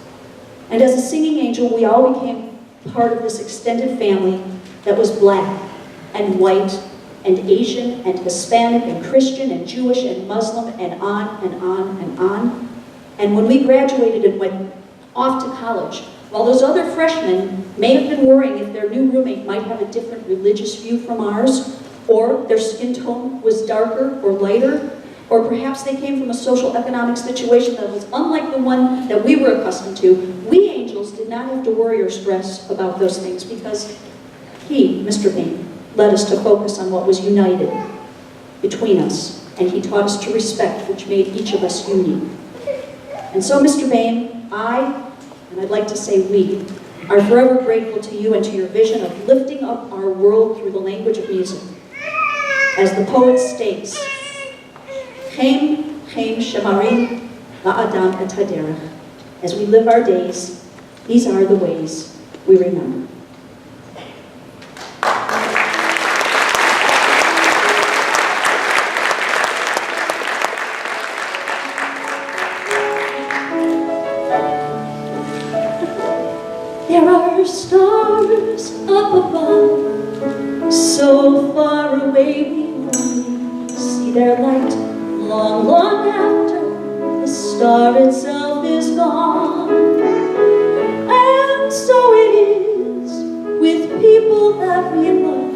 And as a singing angel, we all became part of this extended family that was black and white and Asian and Hispanic and Christian and Jewish and Muslim and on and on and on. And when we graduated and went off to college, while those other freshmen may have been worrying if their new roommate might have a different religious view from ours, or their skin tone was darker or lighter, or perhaps they came from a social economic situation that was unlike the one that we were accustomed to, we angels did not have to worry or stress about those things because he, Mr. Boehm, led us to focus on what was united between us, and he taught us to respect, which made each of us unique. And so, Mr. Boehm, and I'd like to say we, are forever grateful to you and to your vision of lifting up our world through the language of music. As the poet states, Chaim Shemarim La'adam et Haderech. As we live our days, these are the ways we remember. There are stars up above, so far away we only see their light long, long after the star itself is gone. And so it is with people that we love.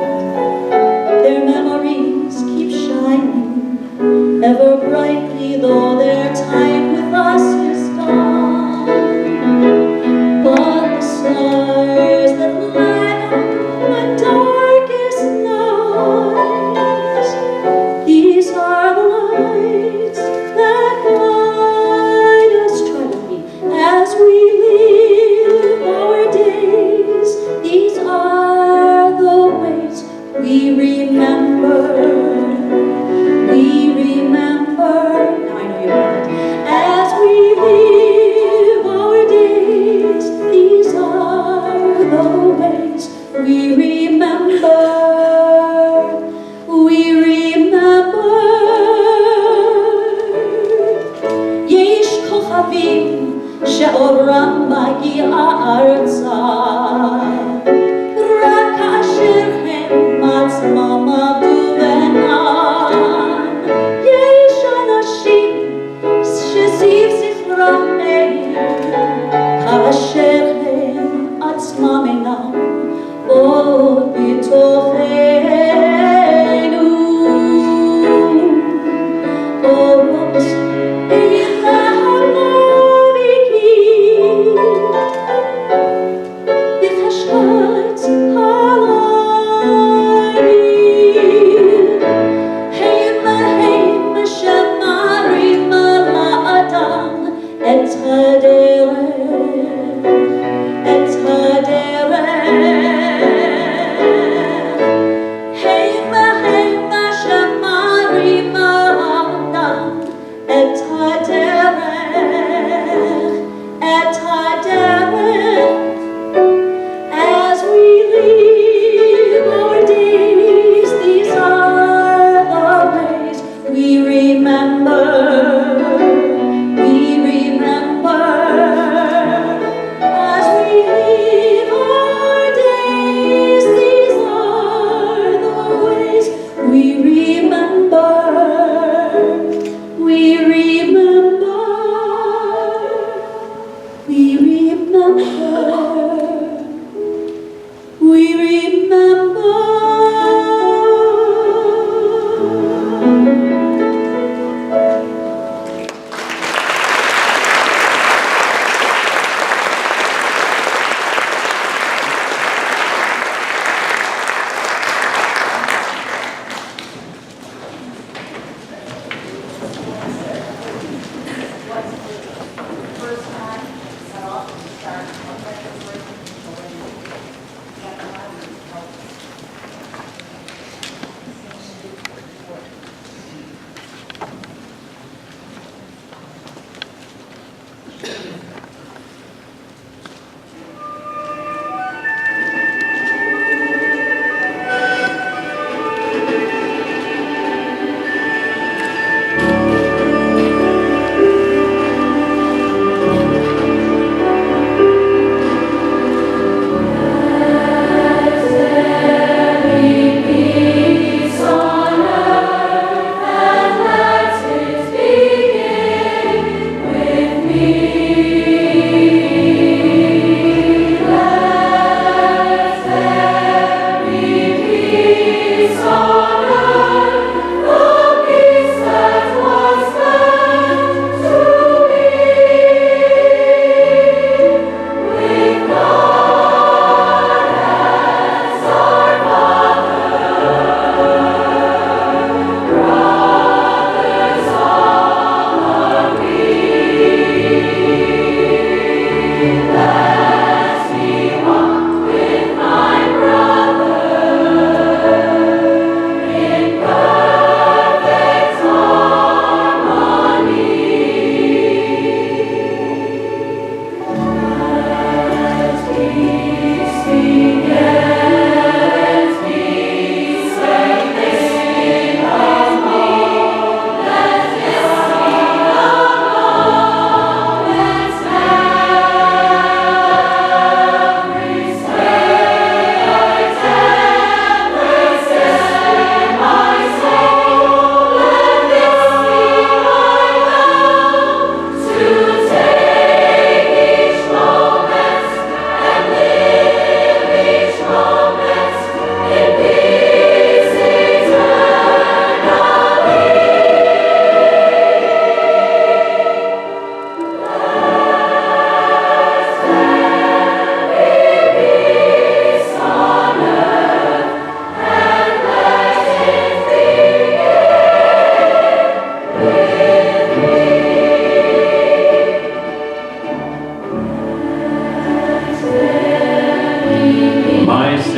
Their memories keep shining ever brightly, though their time with us is done. But the stars that light up the darkest nights, these are the lights that guide us. Try with me. As we live our days, these are the ways we remember. We remember. Now I know you know it. As we live our days, these are the ways we remember. We remember. יש כוכבים שאורם מגיע ארצה, רק כאשר הם עצמם עבדו ונען. יש אנשים שסביב זכרם כאשר הם עצמם אינם עוד בתוכנו.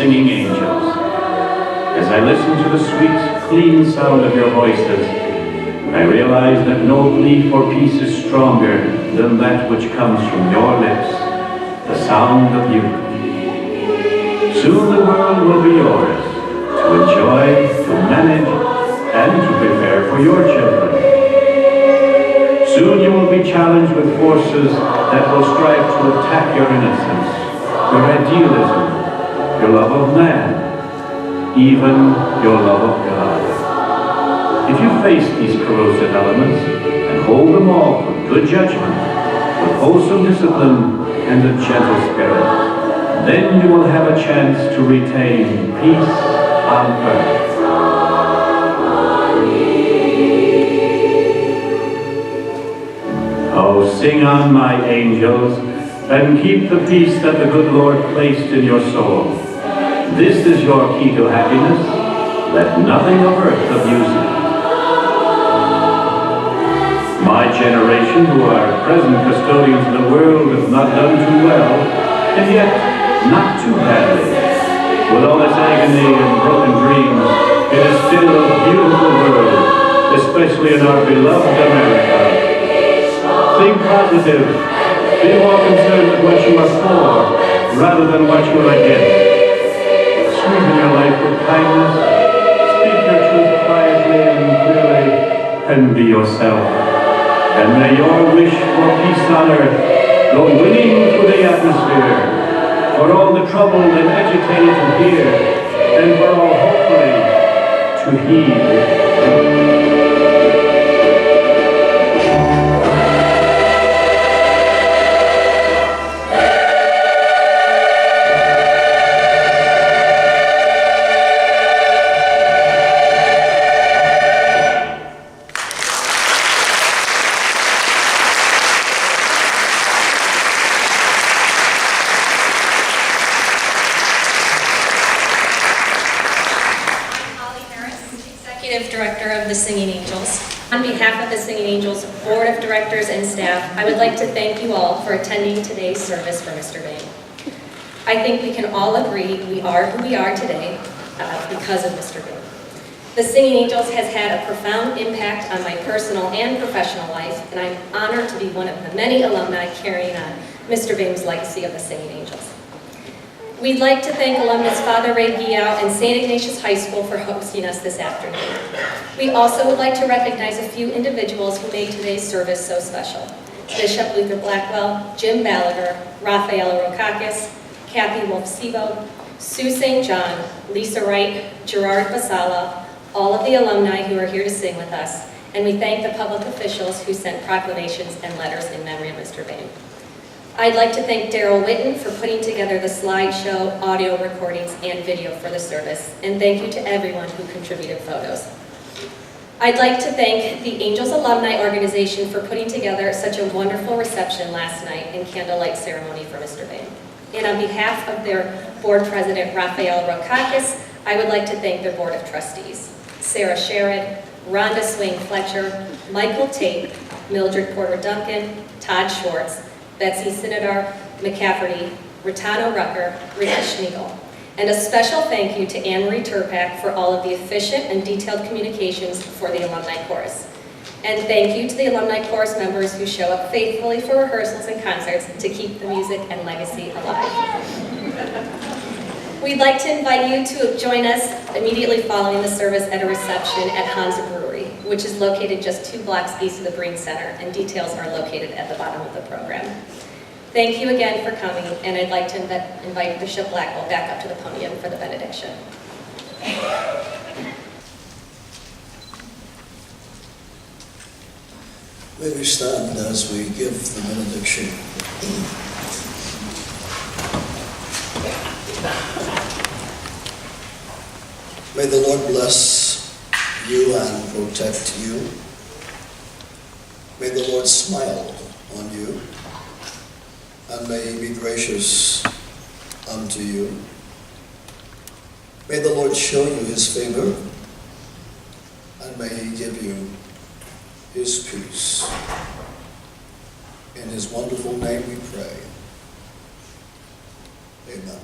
singing angels. As I listen to the sweet, clean sound of your voices, I realize that no plea for peace is stronger than that which comes from your lips, the sound of youth. Soon the world will be yours, to enjoy, to manage, and to prepare for your children. Soon you will be challenged with forces that will strive to attack your innocence, your idealism, your love of man, even your love of God. If you face these corrosive elements and hold them all with good judgment, with wholesome discipline and a gentle spirit, then you will have a chance to retain peace on earth. Oh, sing on, my angels, and keep the peace that the good Lord placed in your soul. This is your key to happiness. Let nothing of earth abuse it. My generation, who are present custodians of the world, have not done too well, and yet not too badly. With all its agony and broken dreams, it is still a beautiful world, especially in our beloved America. Think positive. Be more concerned with what you are for, rather than what you are against. Sweeten your life with kindness. Speak your truth quietly and clearly, and be yourself. And may your wish for peace on earth go winning through the atmosphere, for all the troubled and agitated to hear, and for all hopefully to heed. Director of the Singing Angels. On behalf of the Singing Angels Board of Directors and staff, I would like to thank you all for attending today's service for Mr. Boehm. I think we can all agree we are who we are today because of Mr. Boehm. The Singing Angels has had a profound impact on my personal and professional life, and I'm honored to be one of the many alumni carrying on Mr. Boehm's legacy of the Singing Angels. We'd like to thank alumnus Father Ray Guillaume and St. Ignatius High School for hosting us this afternoon. We also would like to recognize a few individuals who made today's service so special. Bishop Luther Blackwell, Jim Ballagher, Rafaela Rokakis, Kathy Wolf-Sebo, Sue St. John, Lisa Wright, Gerard Basala, all of the alumni who are here to sing with us, and we thank the public officials who sent proclamations and letters in memory of Mr. Boehm. I'd like to thank Daryl Witten for putting together the slideshow, audio recordings, and video for the service, and thank you to everyone who contributed photos. I'd like to thank the Angels Alumni Organization for putting together such a wonderful reception last night and candlelight ceremony for Mr. Boehm. And on behalf of their board president, Rafael Rokakis, I would like to thank their board of trustees, Sarah Sherrod, Rhonda Swain Fletcher, Michael Tate, Mildred Porter Duncan, Todd Schwartz, Betsy Sinadar, McCafferty, Ratano Rucker, Ricky Schmiegel. And a special thank you to Anne-Marie Turpak for all of the efficient and detailed communications for the Alumni Chorus. And thank you to the Alumni Chorus members who show up faithfully for rehearsals and concerts to keep the music and legacy alive. We'd like to invite you to join us immediately following the service at a reception at Hansa Brewery, which is located just 2 blocks east of the Breen Center, and details are located at the bottom of the program. Thank you again for coming, and I'd like to invite Bishop Blackwell back up to the podium for the benediction. May we stand as we give the benediction. May the Lord bless you and protect you. May the Lord smile on you, and may he be gracious unto you. May the Lord show you his favor, and may he give you his peace. In his wonderful name we pray. Amen.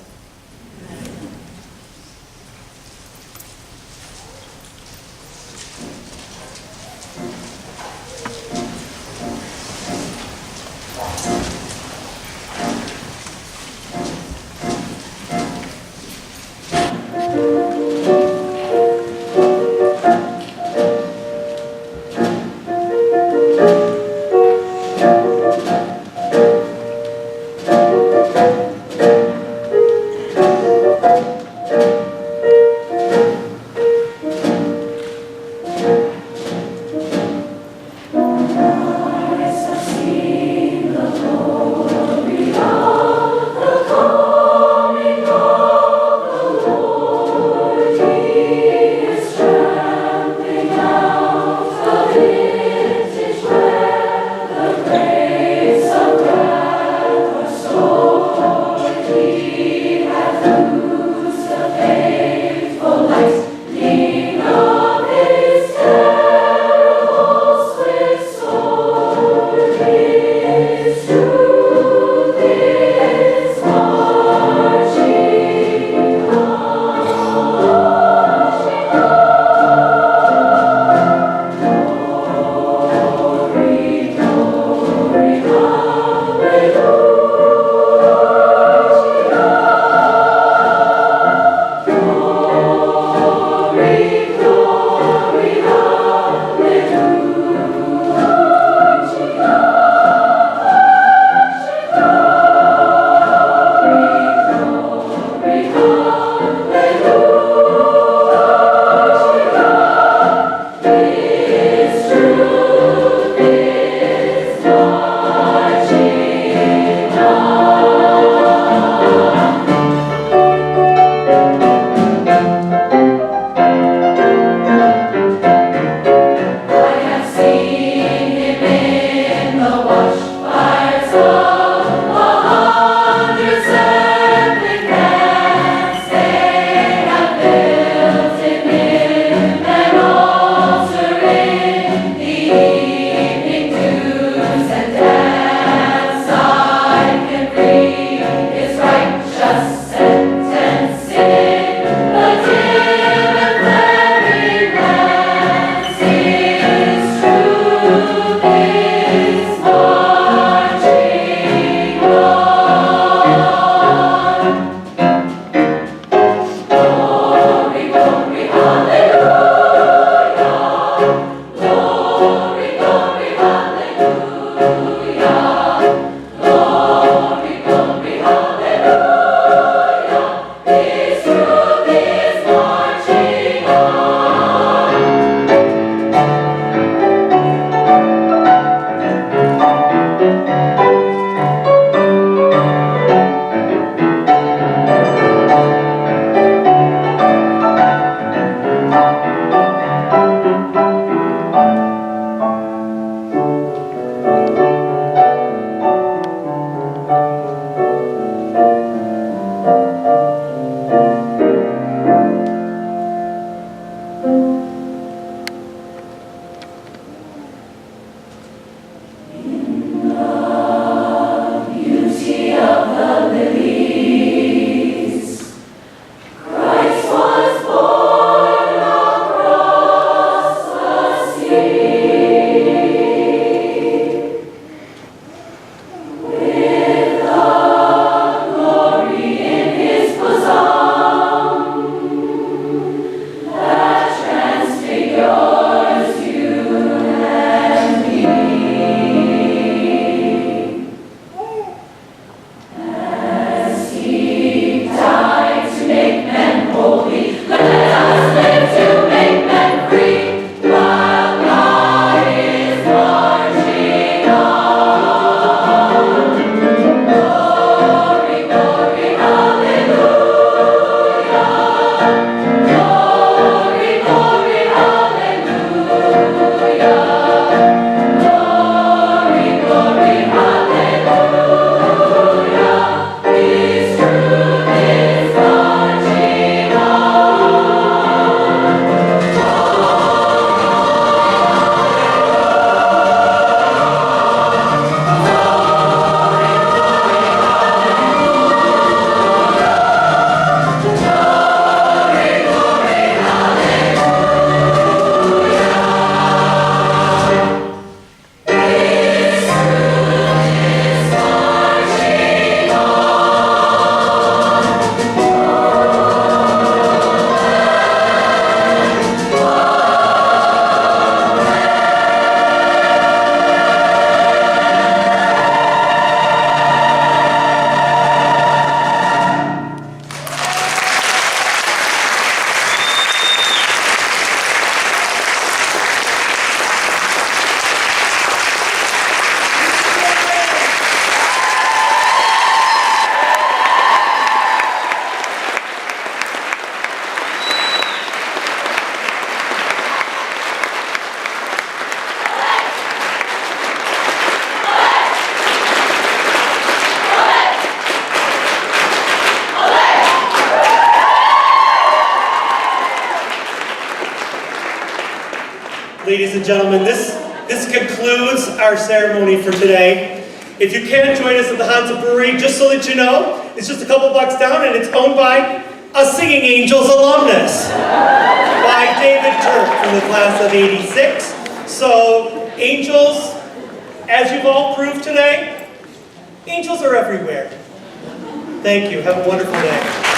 ladies and gentlemen, this concludes our ceremony for today. If you can join us at the Hansa Brewery, just so that you know, it's just a couple blocks down and it's owned by a Singing Angels alumnus by David Turk from the class of '86. So, angels, as you've all proved today, angels are everywhere. Thank you. Have a wonderful day.